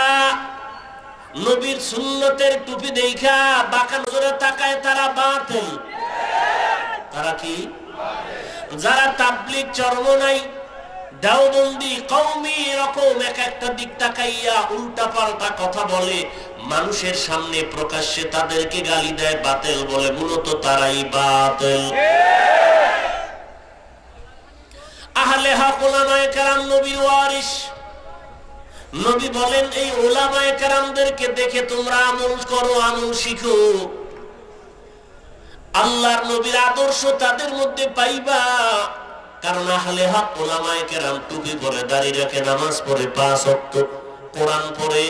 নবীর সুন্নতের টুপি দেখা বাঁকা নজরে তাকায়, তারা বাতিল। তারা কি? যারা তাবলীগ চরমনাই, দেওবন্দি, কওমি, এরকম এক একটা দিক তাকাইয়া উল্টা পাল্টা কথা বলে, মানুষের সামনে প্রকাশ্যে তাদেরকে গালি দেয়, বাতিল বলে, মূলত তারাই বাতিল। আহলে হক উলামায়ে কেরাম নবীর ওয়ারিস। নবী বলেন এই উলামায়ে কেরামদেরকে দেখে তোমরা আমল করো, আমল শিখো। আল্লাহর নবীর আদর্শ তাদের মধ্যে পাইবা। কারণ আহলে হক উলামায়ে কেরাম টুপি পরে, দাড়ি রাখে, নামাজ পড়ে, 5 ওয়াক্ত কোরআন পড়ে।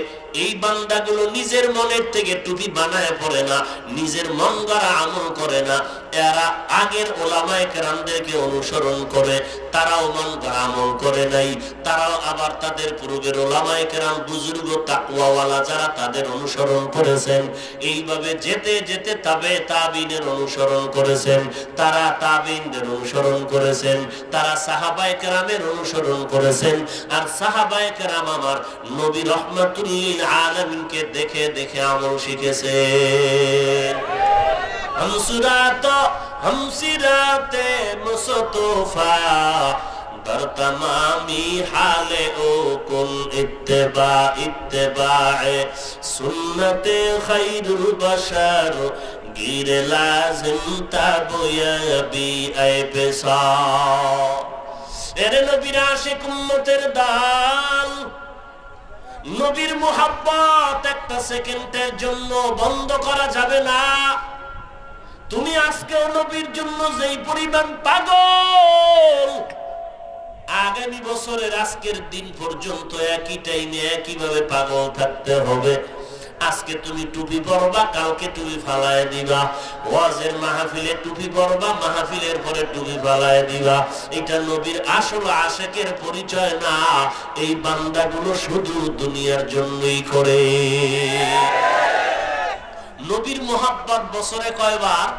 এই বান্দাগুলো নিজের মনের থেকে টুপি বানায় পড়ে না, নিজের মন গড়া আমল করে না। এরা আগের ওলামায়ে কেরামদেরকে অনুসরণ করে, তারাও মন গড়া আমল করে নাই। তারাও আবার তাদের পূর্বের ওলামায়ে কেরাম বুজুর্গ তাকওয়াওয়ালা যারা তাদের অনুসরণ করেছেন। এইভাবে যেতে যেতে তাবিনের অনুসরণ করেছেন, তারা তাবিনদের অনুসরণ করেছেন, তারা সাহাবায়ে কেরামের অনুসরণ করেছেন। আর সাহাবায়ে কেরাম আমার নবী রহমাতুল লিল আলামিনকে দেখে দেখে আমল শিখেছে। হামসিরাতে মুস্তফা বার তামামি হালে ও কুল ইত্তেবায়ে সুন্নতে খায়রুল বাশার গিরে লাজিম তাবয়াবি আইবসা। এরে নবীর আশিক উম্মতের দাল, নবীর মুহাব্বত একটা সেকেন্ডের জন্য বন্ধ করা যাবে না। তুমি আজকেও নবীর জন্য যেই পরিমাণ পাগল, আগামী বছরের আজকের দিন পর্যন্ত একই টাইমে একইভাবে পাগল থাকতে হবে। আজকে তুমি টুপি পরবা, কালকে টুপি ফালায় দিবা। ওয়াজের মাহফিলে টুপি পরবা, মাহফিলের পরে টুপি ফালায় দিবা। এটা নবীর আসল আশিকের পরিচয় না। এই বান্দাগুলো শুধু দুনিয়ার জন্যই করে। নবীর মোহাব্বত বছরে কয়বার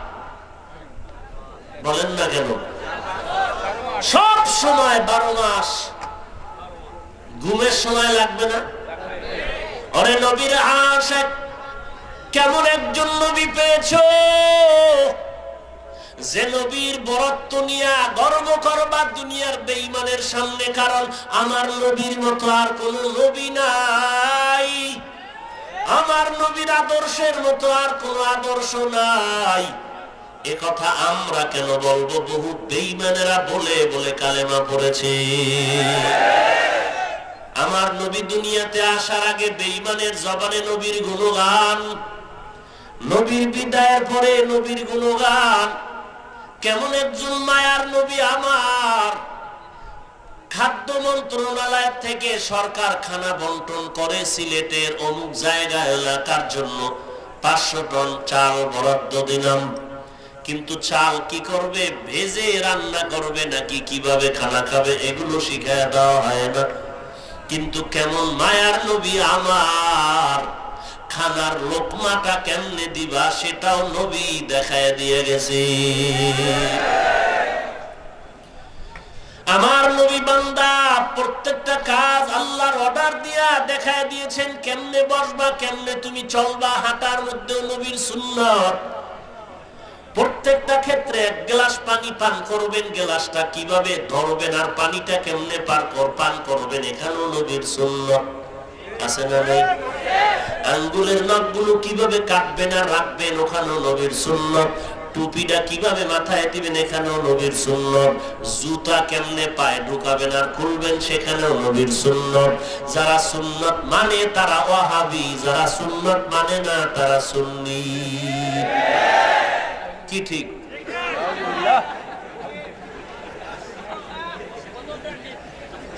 বলেন না কেন? সব সময়, 12 মাস। ঘুমের সময় লাগবে না? আরে নবীর আশিক কেমন একজন নবী পেয়েছো যে নবীর বরত্ব নিয়ে গর্ব করবা দুনিয়ার বেঈমানের সামনে। কারণ আমার নবীর মতো আর কোন নবী নাই, আমার নবীর আদর্শের মতো আর কোন আদর্শ নাই। এ কথা আমরা কেন বলবো? বহু বেঈমানেরা বলে বলে কালেমা পড়েছে। আমার নবী দুনিয়াতে আসার আগে বেঈমানের জবানে নবীর গুণগান, নবীর বিদায়ের পরে নবীর গুণগান। কেমন একজন মায়ার নবী আমার। খাদ্য মন্ত্রণালয় থেকে সরকার খানা বন্টন করে সিলেটের অমুক জায়গা এলাকার জন্য 500 টন চাল বরাদ্দ দিলাম। কিন্তু চাল কি করবে, ভেজে রান্না করবে নাকি কিভাবে খানা খাবে, এগুলো শিখায় দেওয়া হয় না। কিন্তু কেমন মায়ার নবী আমার, খানার লোকমাটা কেমনে দিবা সেটাও নবী দেখায় দিয়ে গেছে। আমার নবী বান্দা প্রত্যেকটা কাজ আল্লাহর অর্ডার দিয়া দেখায় দিয়েছেন। কেমনে বসবা, কেমনে তুমি চলবা, হাঁটার মধ্যে নবীর সুন্নাত। প্রত্যেকটা ক্ষেত্রে 1 গ্লাস পানি পান করবেন, গ্লাসটা কিভাবে ধরবেন আর পানিটা কেমনে পান করবেন, এখানেও নবীর সুন্নাত আছে না নাই? আঙ্গুলের নখগুলো কিভাবে কাটবেন আর রাখবেন, ওখানেও নবীর সুন্নাত। টুপিটা কিভাবে মাথায় দিবেন, এখানেও নবীর সুন্নাত। জুতা কেমনে পায়ে ঢুকাবেন আর খুলবেন, সেখানেও নবীর সুন্নাত। যারা সুন্নাত মানে তারা ওয়াহাবি, যারা সুন্নাত মানে না তারা সুন্নি। কি ঠিক?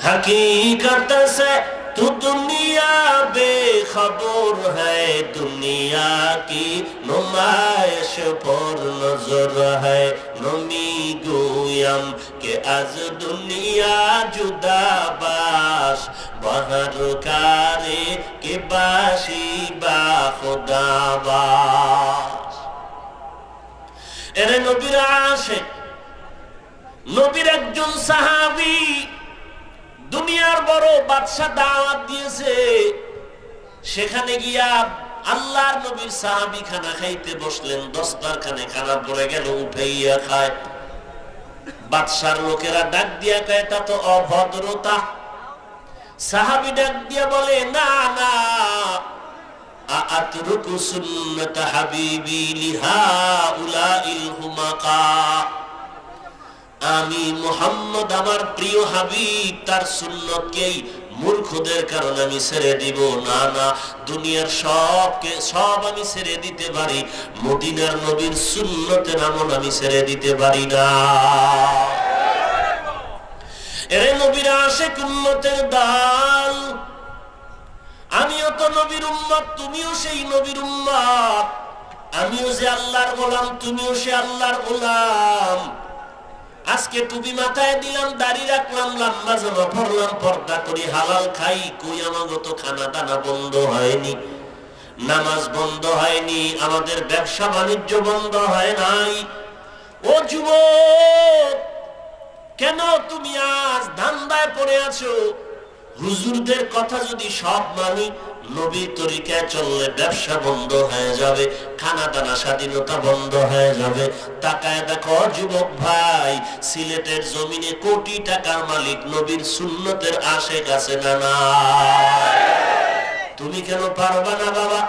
हकीकत से तू दुनिया बेखबर है, दुनिया की नुमाइश पर नजर है। नमी गोयम के आज दुनिया जुदा बाश, बाहर कारे के बाशी बा खुदा बाश। এরে নবীর আশিক, নবীর একজন সাহাবী দুনিয়ার বড় বাদশা দাওয়াত দিয়েছে। সেখানে গিয়া আল্লাহর নবীর সাহাবী খানা খাইতে বসলেন। দস্তরখানে খানা পড়ে গেল, উঠাইয়া খায়। বাদশার লোকেরা ডাক দিয়া কয় এটা তো অভদ্রতা। সাহাবী ডাক দিয়া বলে না না, আতরুকু সুন্নাত হাবিবি লিহাউলাইল হুমাকা। আমি মুহাম্মদ আমার প্রিয় হাবিব তার সুন্নতকেই মূর্খদের কারণে আমি ছেড়ে দিব না। না, দুনিয়ার সব আমি ছেড়ে দিতে পারি, মদিনার নবীর সুন্নতের আমল আমি ছেড়ে দিতে পারি না। এরে নবীর আশিক উম্মতের দল, আমিও তো নবীর উম্মত, তুমিও সেই নবীর উম্মত। আমিও যে আল্লাহর গোলাম, তুমিও সে আল্লাহর গোলাম। আজকে টুপি মাথায় দিলাম, দাড়ি রাখলাম, লম্বা জামা পরলাম, পর্দা করি, হালাল খাই, কই আমাগো তো খানা দানা বন্ধ হয়নি, নামাজ বন্ধ হয়নি, আমাদের ব্যবসা বাণিজ্য বন্ধ হয় নাই। ও যুবক, কেন তুমি আজ ধান্দায় পড়ে আছো? হুজুরদের কথা যদি সব মানি, নবীর তরিকায় চললে ব্যবসা বন্ধ হয়ে যাবে, খানা দানা স্বাধীনতা বন্ধ হয়ে যাবে। তাকায় দেখো যুবক ভাই, সিলেটের জমিনে কোটি টাকার মালিক নবীর সুন্নতের আশিক আছে না না? তুমি কেন পারবা না বাবা?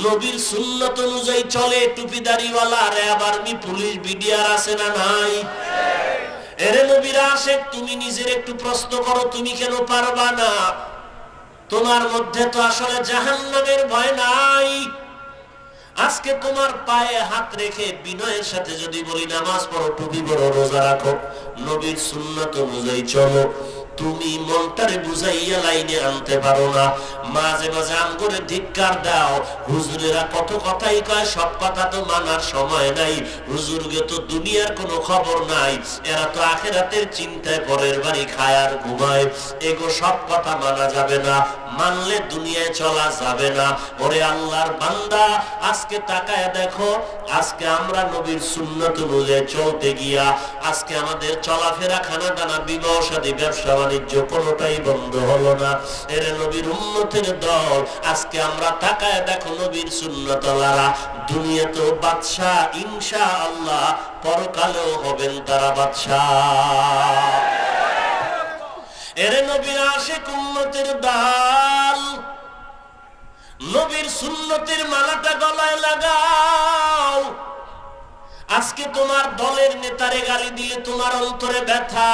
নবীর সুন্নত অনুযায়ী চলে টুপিদারিওয়ালা র্যাব আর্মি পুলিশ বিডিআর আছে না নাই? এরে নবীর আশিক, তুমি নিজের একটু প্রশ্ন করো, তুমি কেন পারবা না? তোমার মধ্যে তো আসলে জাহান্নামের ভয় নাই। আজকে তোমার পায়ে হাত রেখে বিনয়ের সাথে যদি বলি নামাজ পড়ো, টুপি পড়ো, রোজা রাখো, নবীর সুন্নাত অনুযায়ী চলো, তুমি মনটারে বুঝাইয়া লাইনে আনতে পারো না। মাঝে মাঝে আমগরে ধিক্কার দাও, হুজুরেরা কত কথাই কয়, সব কথা তো মানার সময় নাই। হুজুরকে তো দুনিয়ার কোনো খবর নাই, এরা তো আখিরাতের চিন্তায় পরের বাড়ি খায় আর ঘুমায়। এগো সব কথা মানা যাবে না, মানলে দুনিয়ায় চলা যাবে না। ওরে আল্লাহর বান্দা, আজকে তাকায় দেখো, আজকে আমরা নবীর সুন্নাত অনুযায়ী চলতে গিয়া আজকে আমাদের চলাফেরা, খানা দানা, বিবাহ শাদী, ব্যবসা বাণিজ্য কোনোটাই বন্ধ হলো না। এর নবীর উম্মতের দল, আজকে আমরা তাকায় দেখো নবীর সুন্নতওয়ালারা দুনিয়াতেও বাদশা, ইনশাআল্লাহ পরকালেও হবেন তারা বাদশা। এর নবীর আশিক উম্মতের দল, নবীর সুন্নতের মালাটা গলায় লাগাও। আজকে তোমার দলের নেতারে গালি দিলে তোমার অন্তরে ব্যথা,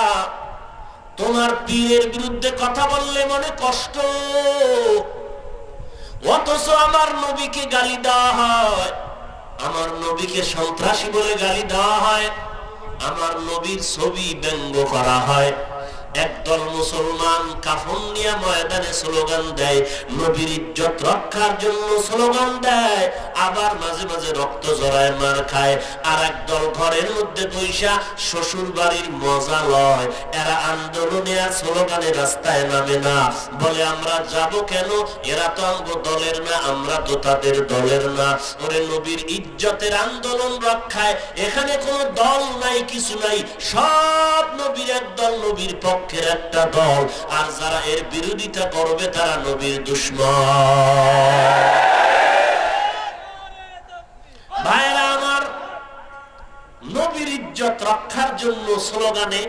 তোমার পীরের বিরুদ্ধে কথা বললে মনে কষ্ট, অথচ আমার নবীকে গালি দেওয়া হয়, আমার নবীকে সন্ত্রাসী বলে গালি দেওয়া হয়, আমার নবীর ছবি ব্যঙ্গ করা হয়। একদল মুসলমান কাফন নিয়ে ময়দানে স্লোগান দেয়, নবীর ইজ্জত রক্ষার জন্য স্লোগান দেয়, আবার মাঝে মাঝে রক্ত জড়ায় মার খায়। আর একদল ঘরের মধ্যে বৈশা শ্বশুর বাড়ির মজা লয়। এরা আন্দোলনে আর স্লোগানে রাস্তায় নামে না, বলে আমরা যাব কেন, এরা তো আমগো দলের না, আমরা তো তাদের দলের না। ওরে নবীর ইজ্জতের আন্দোলন রক্ষায় এখানে কোনো দল নাই, কিছু নাই, সব নবীর একদল, নবীর পক্ষের একটা দল। আর যারা এর বিরোধিতা করবে তারা নবীর দুশমন। ভাইরা আমার, নবীর ইজ্জত রক্ষার জন্য স্লোগানে,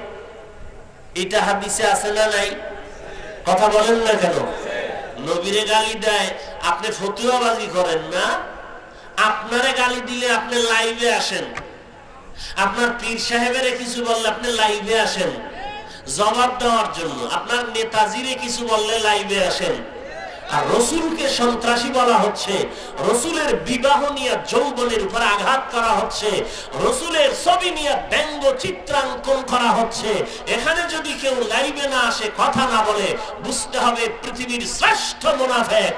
এটা হাদিসে আছে না নাই? কথা বলেন না কেন? নবীরে গালি দেয়, আপনি ফতুয়াবাজি করেন না। আপনারে গালি দিলে আপনি লাইভে আসেন, আপনার পীর সাহেবের কিছু বললে আপনি লাইভে আসেন জবাব দেওয়ার জন্য, আপনার নেতাজিরে কিছু বললে লাইভে আসেন। আর রসুলকে সন্ত্রাসী বলা হচ্ছে, রসুলের বিবাহ নিয়ে যৌবনের উপর আঘাত করা হচ্ছে, রসুলের ছবি নিয়ে ব্যঙ্গ চিত্রাঙ্কন করা হচ্ছে। এখানে যদি কেউ লাইভে না আসে, কথা না বলে, বুঝতে হবে পৃথিবীর শ্রেষ্ঠ মুনাফিক।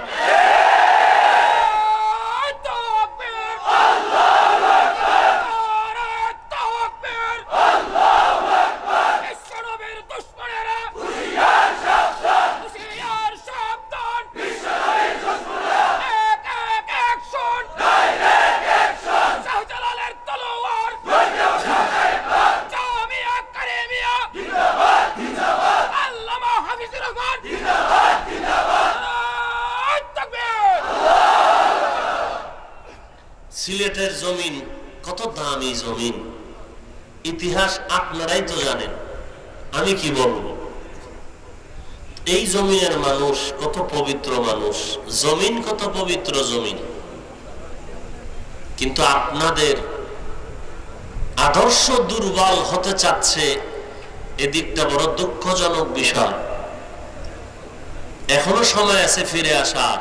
সিলেটের জমিন কত দামি জমিন, ইতিহাস আপনারাই তো জানেন, আমি কি বলবো। এই জমিনের মানুষ কত পবিত্র মানুষ, জমিন কত পবিত্র জমিন, কিন্তু আপনাদের আদর্শ দুর্বল হতে চাচ্ছে, এদিকটা বড় দুঃখজনক বিষয়। এখনো সময় আছে ফিরে আসার।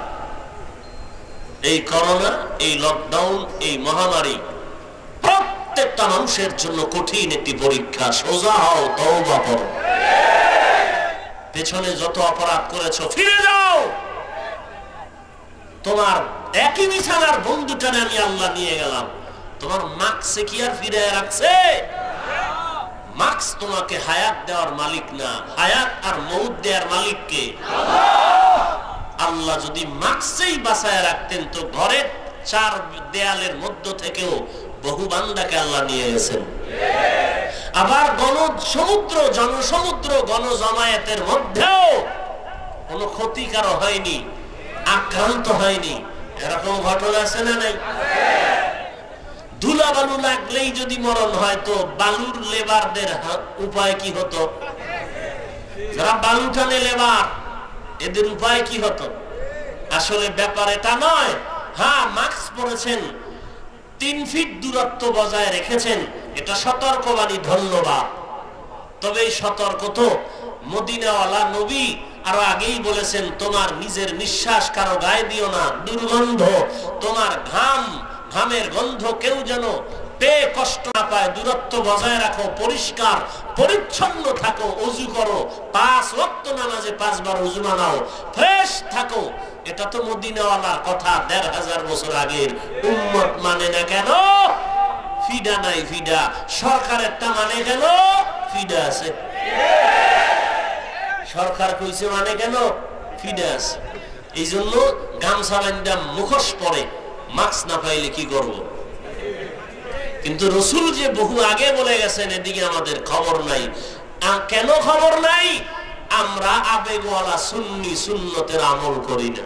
এই করোনা, এই লকডাউন, এই মহামারী প্রত্যেকটা মানুষের জন্য কঠিন একটি পরীক্ষা। সোজা হও, তওবা করো। পেছনে যত অপরাধ করেছো ফিরে যাও। তোমার একই বিছানার বন্ধুটারে আমি আল্লাহ নিয়ে গেলাম, তোমার মাক্সে কি আর ফিরে রাখছে? মাক্স তোমাকে হায়াত দেওয়ার মালিক না, হায়াত আর মউত দেওয়ার মালিক কে? আল্লাহ যদি মাক্সেই বাঁচায় রাখতেন তো ঘরের চার দেয়ালের মধ্য থেকেও বহু বান্দাকে আল্লাহ নিয়ে গেছেন। আবার জনসমুদ্র গণজমায়েতের মধ্যেও কোনো ক্ষতিকার হয়নি, আক্রান্ত হয়নি। এরকম ঘটনা আছে না নাই? ধুলা বালু লাগলেই যদি মরণ হয় তো বালুর লেবারদের উপায় কি হতো? যারা বালু টানে লেবার, এদের উপায় কি হতো? আসলে ব্যাপার এটা নয়। হ্যাঁ, মাস্ক পরেছেন, 3 ফিট দূরত্ব বজায় রেখেছেন, এটা সতর্কবাণী, ধন্যবাদ। তবে এই সতর্ক তো মদিনাওয়ালা নবী আরো আগেই বলেছেন, তোমার নিজের নিঃশ্বাস কারো গায়ে দিও না, দুর্গন্ধ। তোমার ঘামের গন্ধ কেউ যেন পেয়ে কষ্ট না পায়। দূরত্ব বজায় রাখো, পরিষ্কার পরিচ্ছন্ন থাকো, ওযু করো, 5 ওয়াক্ত নামাজে 5 বার ওযু বানাও, ফ্রেশ থাকো। এটা তো মদিনাওয়ালার কথা, 1500 বছর আগের। উম্মত মানে না কেন? ফিডা নাই, ফিডা সরকারেরটা মানে কেন? ফিডা আছে। সরকার কইছে মানে কেন? ফিডা আছে। এই জন্য গামছা বান্ধা মুখোশ পরে, মাস্ক না পাইলে কি করব? কিন্তু রাসূল যে বহু আগে বলে গেছেন, এদিকে আমাদের খবর নাই। কেন খবর নাই? আমরা আবেগওয়ালা সুন্নি সুন্নতের আমল করি না।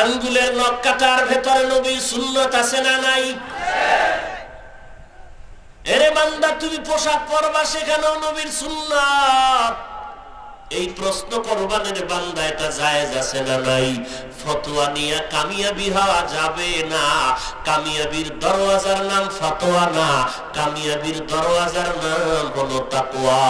আঙ্গুলের নখ কাটার ভেতরে নবীর সুন্নত আছে না নাই? এরে বান্দা, তুমি পোশাক পরবা, সেখানেও নবীর সুন্নাত। এই প্রশ্ন করবানের বান্দা, এটা জায়েজ আছে না নাই? ফতোয়া নিয়ে কামিয়াবি হওয়া যাবে না। কামিয়াবির দরওয়াজার নাম ফতোয়া না, কামিয়াবির দরওয়াজার নাম হলো তাকওয়া।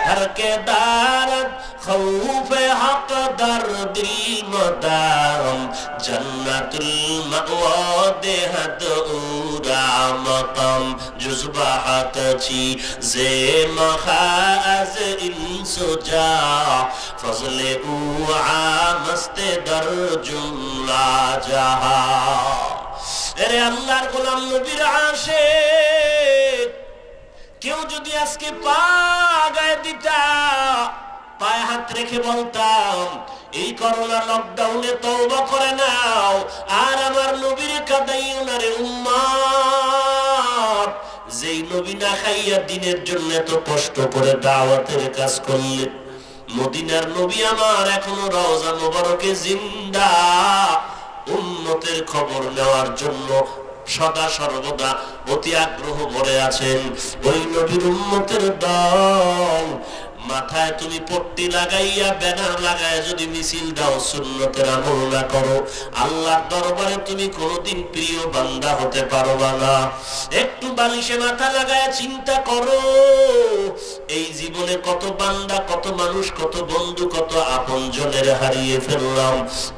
हर के दारत खौफे हक दर दिल मदाम जन्नतुल मअवा देहद उरा मकाम जुज़बा हकची जे मखाज इंसुजा फजले उआ मस्ते दर जुमला जहा। এরে আল্লাহর গোলাম নবীর আশিক, কেউ যদি আজকে পা গায়ে দিতা, পায়ে হাত রেখে বলতাম এই করোনা লকডাউনে তওবা করে নাও, আর আমার নবীর কাঁদাইও না রে উম্মত। যেই নবী না খাইয়া দিনের জন্য এত কষ্ট করে দাওয়াতের কাজ করলেন, মদিনার নবী আমার এখনো রওজা মোবারকে জিন্দা, উম্মতের খবর নেওয়ার জন্য সদা সর্বদা অতি আগ্রহ ভরে আছেন। ওই নবীর উম্মতের দল, মাথায় তুমি পট্টি লাগাইয়া ব্যানার লাগায় যদি মিছিল দাও, সুন্নতের আমল না করো, আল্লাহর দরবারে তুমি কোনোদিন প্রিয় বান্দা হতে পারবা না। একটু বালিশে মাথা লাগায় চিন্তা করো, এই জীবনে কত বান্দা, কত মানুষ, কত বন্ধু, কত আপনজনের হারিয়ে ফেললাম।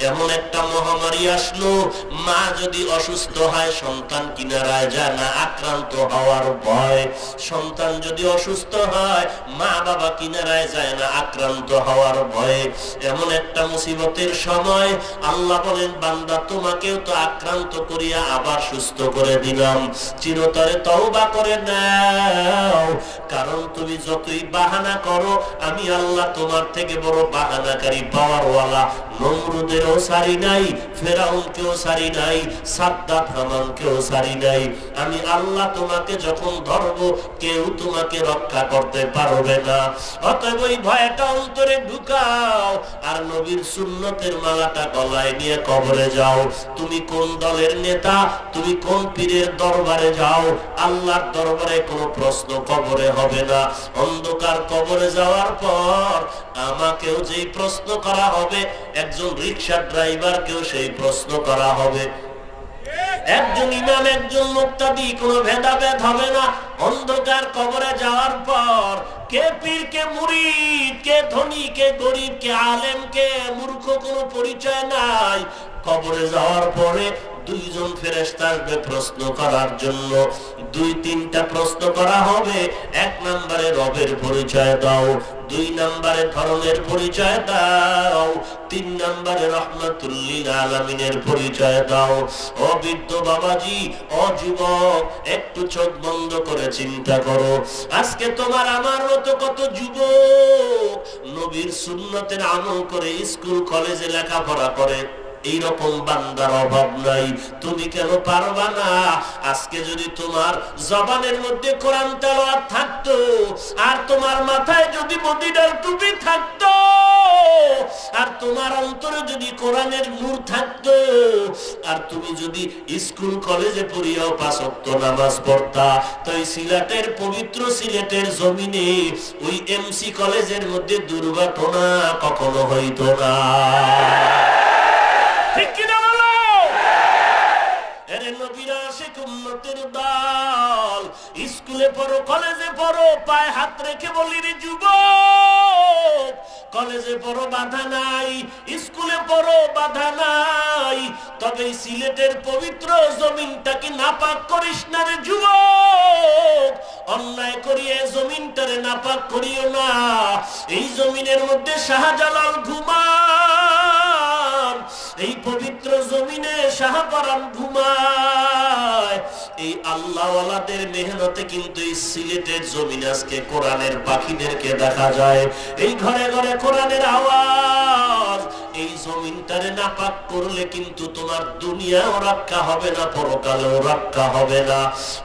এমন একটা মহামারী আসলো, মা যদি অসুস্থ হয় সন্তান কিনারায় যায় না, আক্রান্ত হওয়ার ভয়। সন্তান যদি অসুস্থ হয় মা বাবা কিনারায় যায় না, আক্রান্ত হওয়ার ভয়ে। এমন একটা মুসিবতের সময় আল্লাহ বলেন, বান্দা তোমাকেও তো আক্রান্ত করিয়া আবার সুস্থ করে দিলাম, চিরতরে তওবা করে নাও। কারণ তুমি যতই বাহানা করো, আমি আল্লাহ তোমার থেকে বড় বাহানাকারী, পাওয়ারওয়ালা। নমরুদেরও সারি নাই, ফেরাউনকেও সারি নাই, সাদ্দাত হামানকেও সারি নাই। আমি আল্লাহ তোমাকে যখন ধরবো, কেউ তোমাকে রক্ষা করতে পারবে না। অতএব ওই ভয়টা অন্তরে ঢুকাও, আর নবীর সুন্নতের মালাটা গলায় নিয়ে কবরে যাও। তুমি কোন দলের নেতা, তুমি কোন পীরের দরবারে যাও, আল্লাহর দরবারে কোনো প্রশ্ন কবরে হবে না। অন্ধকার কবরে যাওয়ার পর আমাকেও যেই প্রশ্ন করা হবে, একজন রিকশা ড্রাইভারকেও সেই প্রশ্ন করা হবে। একজন ইমাম একজন মুক্তাদি, কোনো ভেদাভেদ হবে না। অন্ধকার কবরে যাওয়ার পর কে পীর কে মুরিদ, কে ধনী কে গরিব, কে আলেম কে মূর্খ কোনো পরিচয় নাই। কবরে যাওয়ার পরে দুইজন ফেরেশতা আসবে প্রশ্ন করার জন্য। দুই তিনটা প্রশ্ন করা হবে। এক নম্বরে রবের পরিচয় দাও, দুই নম্বরে ধরনের পরিচয় দাও, তিন নম্বরে রহমাতুল লিল আলামিনের পরিচয় দাও। ও বৃদ্ধ বাবাজি, ও যুবক, একটু চোখ বন্ধ করে চিন্তা করো। আজকে তোমার আমার মতো কত যুবক নবীর সুন্নতের আমল করে স্কুল কলেজে লেখাপড়া করে, এইরকম বান্দার অভাব নাই। তুমি কেন পারবা না? আজকে যদি তোমার জবানের মধ্যে কোরআন তেলাওয়াত থাকতো, আর তোমার মাথায় যদি মদিনার টুপি থাকতো, আর তোমার অন্তরে যদি কোরআনের নূর থাকতো, আর তুমি যদি স্কুল কলেজে পড়িয়াও 5 ওয়াক্ত নামাজ পড়তা, তো এই সিলেটের পবিত্র সিলেটের জমিনে ওই এমসি কলেজের মধ্যে দুর্ঘটনা কখনো হইতো না। ঠিক কিনা বলো? এরে নবীর আশিক উম্মতের দল, স্কুলে পড়ো কলেজে পড়ো, পায়ে হাত রেখে বলি রে যুবক, কলেজে পড়ো বাধা নাই, স্কুলে পড়ো বাধা নাই, তবে সিলেটের পবিত্র জমিনটাকে নাপাক করিস না রে যুবক। অন্যায় করিয়ে জমিনটারে নাপাক করিও না। এই জমিনের মধ্যে শাহজালাল ঘুমান, এই পবিত্র জমিনে শাহপরান ঘুমায়। এই আল্লাহওয়ালাদের মেহনতে কিন্তু এই সিলেটের জমিন আজকে কোরআনের পাখিদেরকে দেখা যায়। এই ঘরে ঘরে কোরআনের আওয়াজ। এই জমিনটারে নাপাক করলে কিন্তু তোমার দুনিয়াও রক্ষা হবে না, পরকালেও রক্ষা হবে না।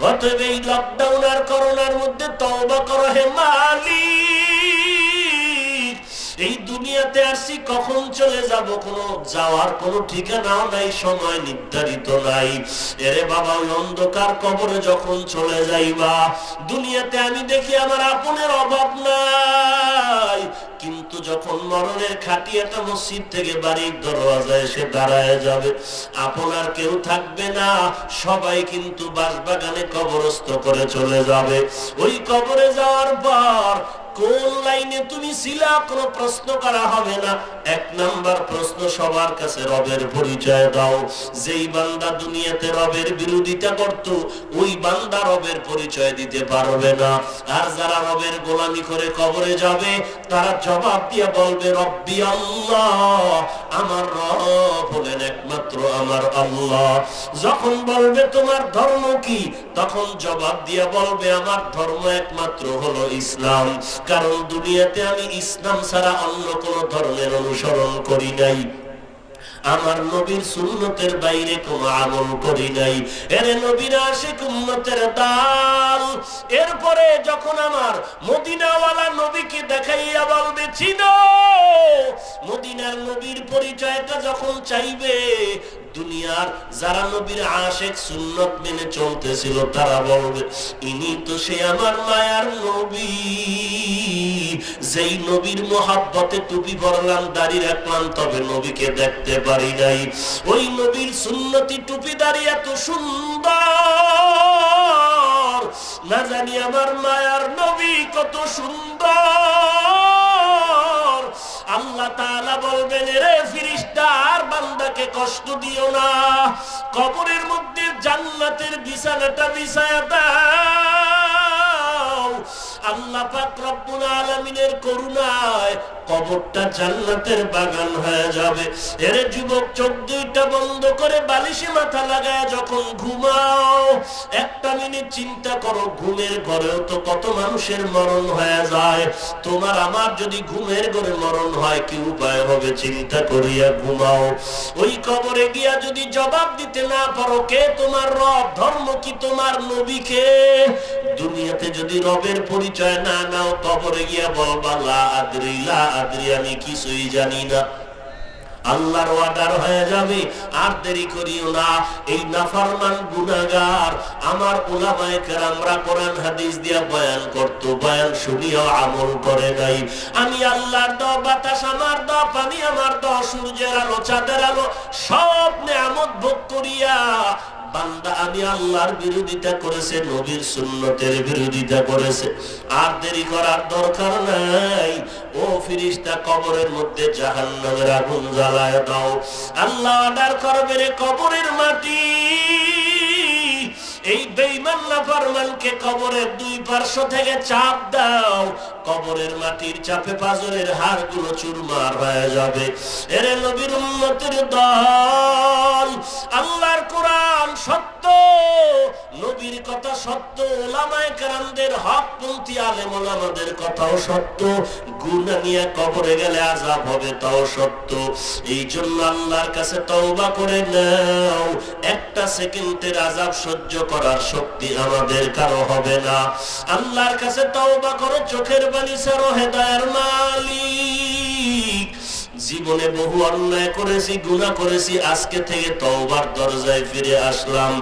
অতএব এই লকডাউন আর করোনার মধ্যে তওবা করো হে মালিক। এই দুনিয়াতে আসছি, কখন চলে যাব কোনো যাওয়ার কোনো ঠিকানাও নাই, সময় নির্ধারিত নাই। এরে বাবা, ওই অন্ধকার কবরে যখন চলে যাইবা, দুনিয়াতে আমি দেখি আমার আপনের অভাব নাই, কিন্তু যখন মরণের খাটিয়াটা মসজিদ থেকে বাড়ির দরওয়াজায় এসে দাঁড়ায় যাবে, আপনার কেউ থাকবে না, সবাই কিন্তু বাসবাগানে কবরস্থ করে চলে যাবে। ওই কবরে যাওয়ার পর কোন লাইনে তুমি ছিলা কোনো প্রশ্ন করা হবে না। এক নাম্বার প্রশ্ন সবার কাছে রবের পরিচয় দাও। যেই বান্দা দুনিয়াতে রবের বিরোধিতা করত, ওই বান্দা রবের পরিচয় দিতে পারবে না। আর যারা রবের গোলামি করে কবরে যাবে, তারা জবাব দিয়ে বলবে রব্বি আল্লাহ, আমার রব হলেন একমাত্র আমার আল্লাহ। যখন বলবে তোমার ধর্ম কি, তখন জবাব দিয়ে বলবে আমার ধর্ম একমাত্র হলো ইসলাম। কারণ দুনিয়াতে আমি ইসলাম ছাড়া অন্য কোন ধর্মের অনুসরণ করি নাই, আমার নবীর সুন্নতের বাইরে কোনো আমল করি নাই। এরে নবীর আশিক উম্মতের দল, এরপরে যখন আমার মদিনাওয়ালা নবীকে দেখাইয়া বলবে চিনো, মদিনার নবীর পরিচয়টা যখন চাইবে, দুনিয়ার যারা নবীর আশিক সুন্নত মেনে চলতেছিল তারা বলবে ইনি তো সে আমার মায়ার নবী, যেই নবীর মোহাব্বতে টুপি পরলাম, দাড়ি রাখলাম, তবে নবীকে দেখতে পারি নাই। ওই নবীর সুন্নতি টুপি দাড়ি এত সুন্দর, না জানি আমার মায়ার নবী কত সুন্দর। আল্লাহ তাআলা বলবেন রে ফেরেশতা, আর বান্দাকে কষ্ট দিও না, কবরের মধ্যে জান্নাতের বিছানাটা বিছায়া দাও। আল্লাহ পাক রব্বুল আলামিনের করুণায় কবরটা জান্নাতের বাগান হয়ে যাবে। এরে যুবক, চোখ দুইটা বন্ধ করে বালিশে মাথা লাগায় যখন ঘুমাও, একটা মিনিট চিন্তা করো, ঘুমের ঘরেও তো কত মানুষের মরণ হয়ে যায়। তোমার আমার যদি ঘুমের ঘরে মরণ হয়, কি উপায় হবে চিন্তা করিয়া ঘুমাও। ওই কবরে গিয়া যদি জবাব দিতে না পারো, কে তোমার রব, ধর্ম কি তোমার, নবীকে, দুনিয়াতে যদি রবের পরিচয় না নাও, কবরে গিয়া বলবা লা আদরি, লা আদরি, আমি কিছুই জানি না। আল্লাহর ওয়াদার হয়ে যাবে। আর দেরি করিও না। এই নাফরমান গুনাহগার আমার উলামায়ে কেরামরা কোরআন হাদিস দিয়া বয়ান করত, বয়ান শুনিও আমল করে নাই। আমি আল্লাহর দেওয়া বাতাস আমার দেওয়া, পানি আমার দেওয়া, সূর্যের আলো, চাঁদের আলো, সব নেয়ামত ভোগ করিয়া বান্দা আমি আল্লাহর বিরোধিতা করেছে, নবীর সুন্নতের বিরোধিতা করেছে, আর দেরি করার দরকার নাই। ও ফেরেশতা, কবরের মধ্যে জাহান্নামের আগুন জ্বালায় দাও। আল্লাহ অর্ডার করবে, রে কবরের মাটি, এই বেঈমান নাফরমানকে কবরের দুই পার্শ্ব থেকে চাপ দাও। কবরের মাটির চাপে পাজরের হাড়গুলো চুরমার হয়ে যাবে। এরে নবীর উম্মতের দল, আল্লাহর কোরআন সত্য, নবীর কথা সত্য, উলামায়ে কেরামদের হকপন্থী আলেম ওলামাদের কথাও সত্য। গুনাহ নিয়ে কবরে গেলে আযাব হবে তাও সত্য। এই জন্য আল্লাহর কাছে তওবা করে নাও। একটা সেকেন্ডের আযাব সহ্য করার শক্তি আমাদের কারো হবে না। আল্লাহর কাছে তওবা করো, চোখের পানি ছাড়ো। হেদায়ের মালিক, জীবনে বহু অন্যায় করেছি, গুনাহ করেছি, আজকে থেকে তওবার দরজায় ফিরে আসলাম।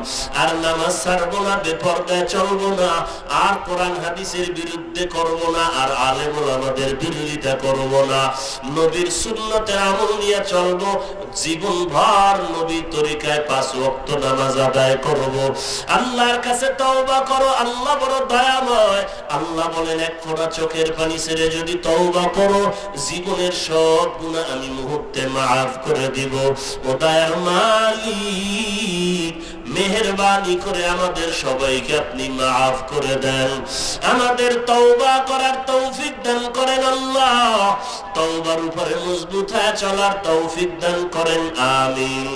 আর নামাজ ছাড়বো না, বেপরদায় চলবো না, আর কোরআন হাদিসের বিরুদ্ধে করবো না, আর আলেম ওলামাদের বিরোধিতা করবো না। নবীর সুন্নতের আমল নিয়ে চলবো, জীবনভর নবীর তরিকায় 5 ওয়াক্ত নামাজ আদায় করবো। আল্লাহর কাছে তওবা করো, আল্লাহ বড় দয়াময়। আল্লাহ বলেন, এক ফোঁটা চোখের পানি ছেড়ে যদি তওবা করো, জীবনের সব গুনাহ আমি মুহূর্তে মাফ করে দিব। ও দয়ার মালিক, মেহেরবানি করে আমাদের সবাইকে আপনি মাফ করে দেন। আমাদের তওবা করার তৌফিক দান করেন আল্লাহ। তওবার উপরে মজবুত হয়ে চলার তৌফিক দান করেন, আমিন।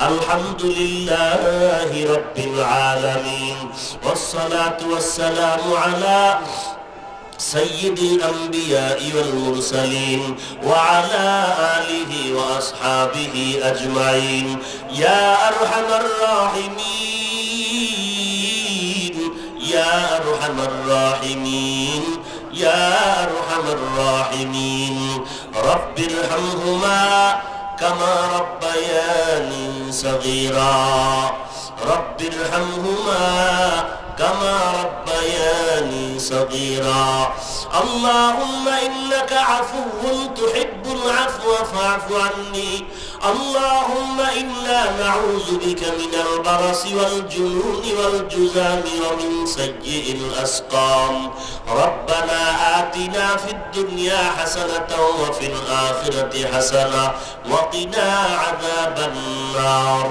আলহামদুলিল্লাহি রাব্বিল আলামিন, ওয়াসসালাতু ওয়াসসালামু আলা سيد الأنبياء والمرسلين وعلى آله وأصحابه أجمعين يا أرحم الراحمين يا أرحم الراحمين يا أرحم الراحمين رب ارحمهما كما ربياني صغيرا رب ارحمهما كما ربياني صغيرا اللهم إنك عفو تحب العفو فاعف عني اللهم إنا نعوذ بك من البرص والجنون والجذام ومن سيء الأسقام ربنا آتنا في الدنيا حسنة وفي الآخرة حسنة وقنا عذاب النار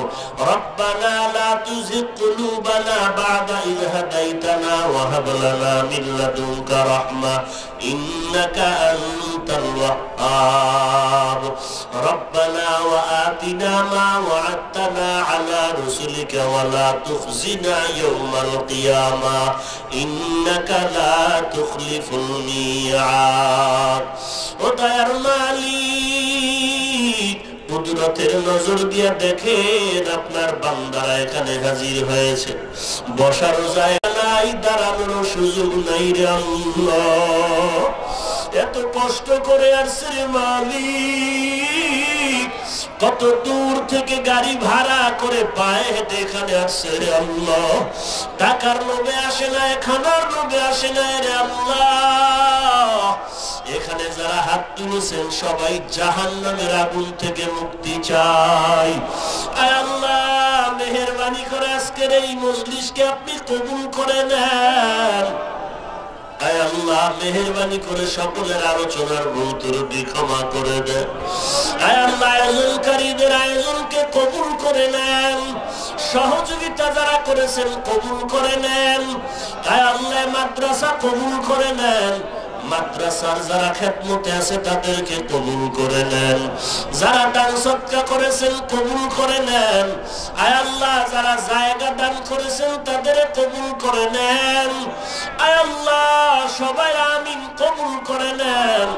ربنا لا تزغ قلوبنا بعد إذ هديتنا وهب لنا من لدنك رحمة إنك أنت الوهاب ربنا وآتنا ما وعدتنا على رسلك ولا تخزنا يوم القيامة إنك لا تخلف الميعاد ودير মালিক কুদরতের নজর দিয়া দেখেন আপনার বান্দারা এখানে হাজির হয়েছে বসার জায়গা নাই দাঁড়ানোর সুযোগ নাই রে আল্লাহ এত কষ্ট করে আসছে রে মালিক কত দূর থেকে গাড়ি ভাড়া করে পায়ে হেঁটে এখানে আসছে রে আল্লাহ টাকার লোভে আসে না খানার লোভে আসে না রে আল্লাহ এখানে যারা হাত তুলেছেন সবাই জাহান্নামের আগুন থেকে মুক্তি চাই আয় আল্লাহ মেহেরবানি করে আজকের এই মজলিসকে আপনি কবুল করে নেন আয় আল্লাহ মেহেরবানি করে সকলের আলোচনার ভুল ত্রুটি ক্ষমা করে দেন আয় আল্লাহ আয়োজনকারীদের আয়োজনকে কবুল করে নেন সহযোগিতা যারা করেছেন কবুল করে নেন আয় আল্লাহ মাদ্রাসা কবুল করে নেন মাদ্রাসার যারা খেদমতে আছে তাদেরকে কবুল করে নেন যারা দান সদকা করেছেন কবুল করে নেন আয় আল্লাহ যারা জায়গা দান করেছেন তাদের কবুল করে নেন আয় আল্লাহ সবাই আমিন কবুল করে নেন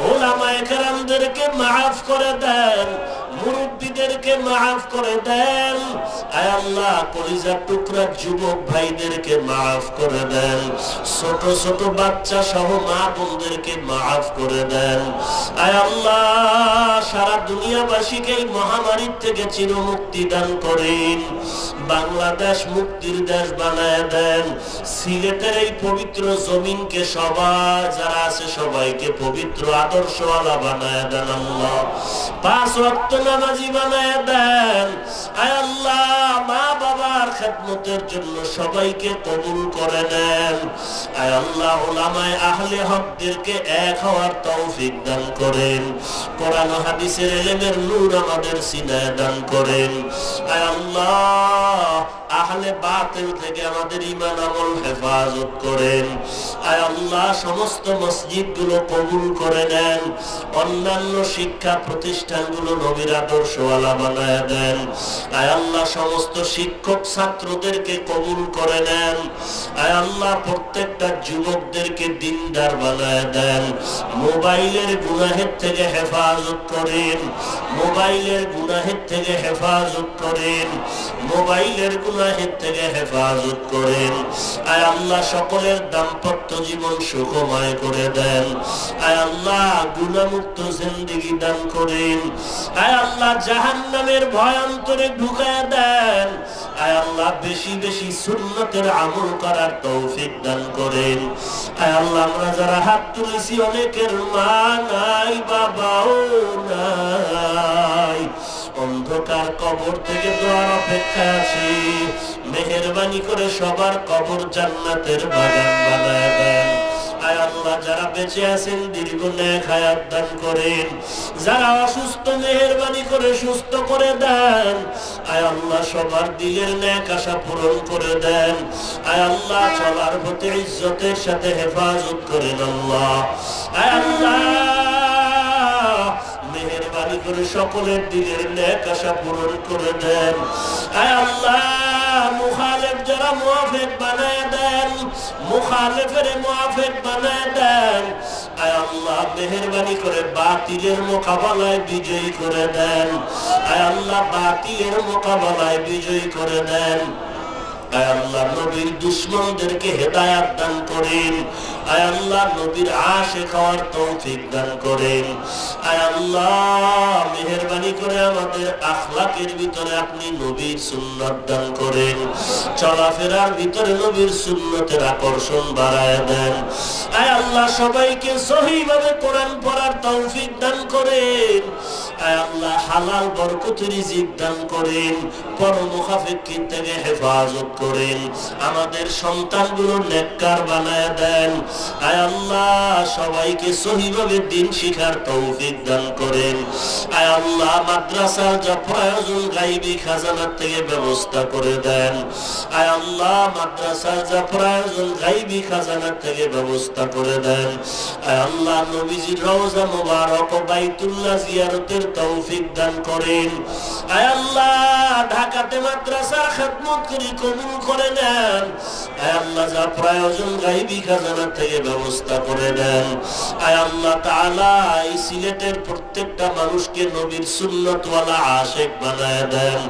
উলামায়ে কেরামদেরকে মাফ করে দেন মুরব্বিদেরকে মাফ করে দেন আয় আল্লাহ কলিজার টুকরা যুবক ভাইদেরকে মাফ করে দেন ছোট ছোট বাচ্চা সহ মা বোনদেরকে মাফ করে দেন আয় আল্লাহ সারা দুনিয়াবাসীকে এই মহামারী থেকে চিরমুক্তি দান করেন বাংলাদেশ মুক্তির দেশ বানায় দেন সিলেটের এই পবিত্র জমিনকে সবাই যারা আছে সবাইকে পবিত্র আদর্শওয়ালা বানায় দেন আল্লাহ 5 ওয়াক্ত নামাজি বানায় দেন আয় আল্লাহ মা বাবার খেদমতের জন্য সবাইকে কবুল করে নেন। আয় আল্লাহ উলামায়ে আহলে হকদেরকে এক হওয়ার তৌফিক দান করেন। কোরআন ও হাদিসের ইলমের নূর আমাদের সিনায় দান করেন। আয় আল্লাহ আহলে বাতিল থেকে আমাদের ঈমান আমল হেফাজত করেন। আয় আল্লাহ সমস্ত মসজিদগুলো কবুল করে নেন। অন্যান্য শিক্ষা প্রতিষ্ঠানগুলো নবীর আদর্শওয়ালা বানায় দেন। আয় আল্লাহ সমস্ত শিক্ষক ছাত্রদেরকে কবুল করে নেন। আয় আল্লাহ প্রত্যেকটা যুবকদেরকে দিনদার বানায় দেন। মোবাইলের গুনাহের থেকে হেফাজত করেন। মোবাইলের গুনাহের থেকে হেফাজত করেন। মোবাইলের গুনাহের থেকে হেফাজত করেন। আয় আল্লাহ সকলের দাম্পত্য জীবন সুখময় করে দেন। আয় আল্লাহ গুনাহমুক্ত জিন্দেগি দান করেন। আয় আল্লাহ জাহান্নামের ভয় অন্তরে ঢুকায় দেন। আয় আল্লাহ বেশি বেশি সুন্নতের আমল করার তৌফিক দান করেন। আয় আল্লাহ আমরা যারা হাত তুলেছি অনেকের মা নাই, বাবাও নাই, অন্ধকার কবর থেকে দোয়ার অপেক্ষা আছি। মেহেরবানি করে সবার কবর জান্নাতের বাগান বানায় দেন। আয় আল্লাহ যারা বেঁচে আছেন দীর্ঘ নেক হায়াত দান করেন। যারা অসুস্থ মেহেরবানি করে সুস্থ করে দেন। আয় আল্লাহ সবার দিলের নেক আশা পূরণ করে দেন। আয় আল্লাহ চলার প্রতি ইজ্জতের সাথে হেফাজত করেন আল্লাহ। আয় আল্লাহ মেহেরবানি করে সকলের দিলের নেক আশা পূরণ করে দেন। আয় আল্লাহ মুখালেফ যারা মুআফিক বানায় দেন, মুখালেফের মুআফিক বানায় দেন। আয় আল্লাহ মেহেরবানি করে বাতিলের মোকাবেলায় বিজয়ী করে দেন। আয় আল্লাহ বাতিলের মোকাবেলায় বিজয়ী করে দেন। আয় আল্লাহ নবীর দুশমনদেরকে হেদায়াত দান করেন। আয় আল্লাহ নবীর আশিক হওয়ার তৌফিক দান করেন। আয় আল্লাহ মেহেরবানি করে আমাদের আখলাকের ভিতরে আপনি নবীর সুন্নাত দান করেন। চলাফেরার ভিতরে নবীর সুন্নতের আকর্ষণ বাড়ায় দেন। আয় আল্লাহ সবাইকে সহিভাবে কোরআন পড়ার তৌফিক দান করেন। আয় আল্লাহ হালাল বরকতের রিজিক দান করেন। পরমুখাফিকির থেকে হেফাজত করেন। আমাদের সন্তানগুলো নেককার বানায় দেন। আয় আল্লাহ সবাইকে সহিভাবে দ্বীন শিখার তৌফিক দান করেন। আয় আল্লাহ মাদ্রাসার যা প্রয়োজন গায়বী খাজানার থেকে ব্যবস্থা করে দেন। আয় আল্লাহ মাদ্রাসার যা প্রয়োজন গায়বী খাজানার থেকে ব্যবস্থা করে দেন। আয় আল্লাহ নবীজির রওজা মুবারক ও বাইতুল্লাহ জিয়ারতের তৌফিক দান করেন। আয় আল্লাহ ঢাকাতে মাদ্রাসার খেদমত করি কবুল করে নেন। আয় আল্লাহ যা প্রয়োজন গায়বী খাজানা থেকে ব্যবস্থা করে দেন। আয় আল্লাহ তাআলা এই সিলেটের প্রত্যেকটা মানুষকে নবীর সুন্নতওয়ালা আশিক বানায় দেন।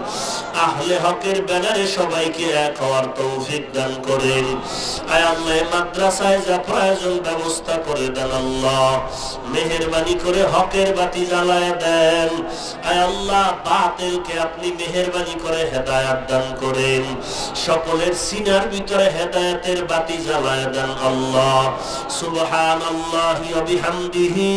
আহলে হকের ব্যানারে সবাইকে এক হওয়ার তৌফিক দান করেন। আয় আল্লাহ মাদ্রাসায় যা প্রয়োজন ব্যবস্থা করে দেন আল্লাহ। মেহেরবানি করে হকের বাতি জ্বালায় দেন। আয় আল্লাহ বাতিলকে আপনি মেহেরবানি করে হেদায়েত দান করেন। সকলের সিনার ভিতরে হেদায়েতের বাতি জ্বালায় দেন আল্লাহ। সুবহানাল্লাহি ওয়া বিহামদিহি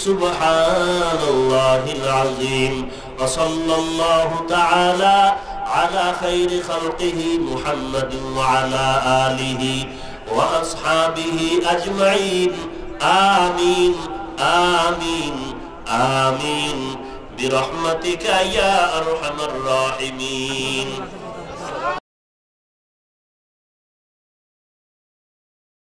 সুবহানাল্লাহিল আযীম ওয়া সাল্লাল্লাহু তাআলা আলা খায়রি খালকিহি মুহাম্মাদিন ওয়া আলা আলিহি ওয়া আসহাবিহি আজমাইন। আমিন আমিন আমিন برحمتك يا أرحم الراحمين.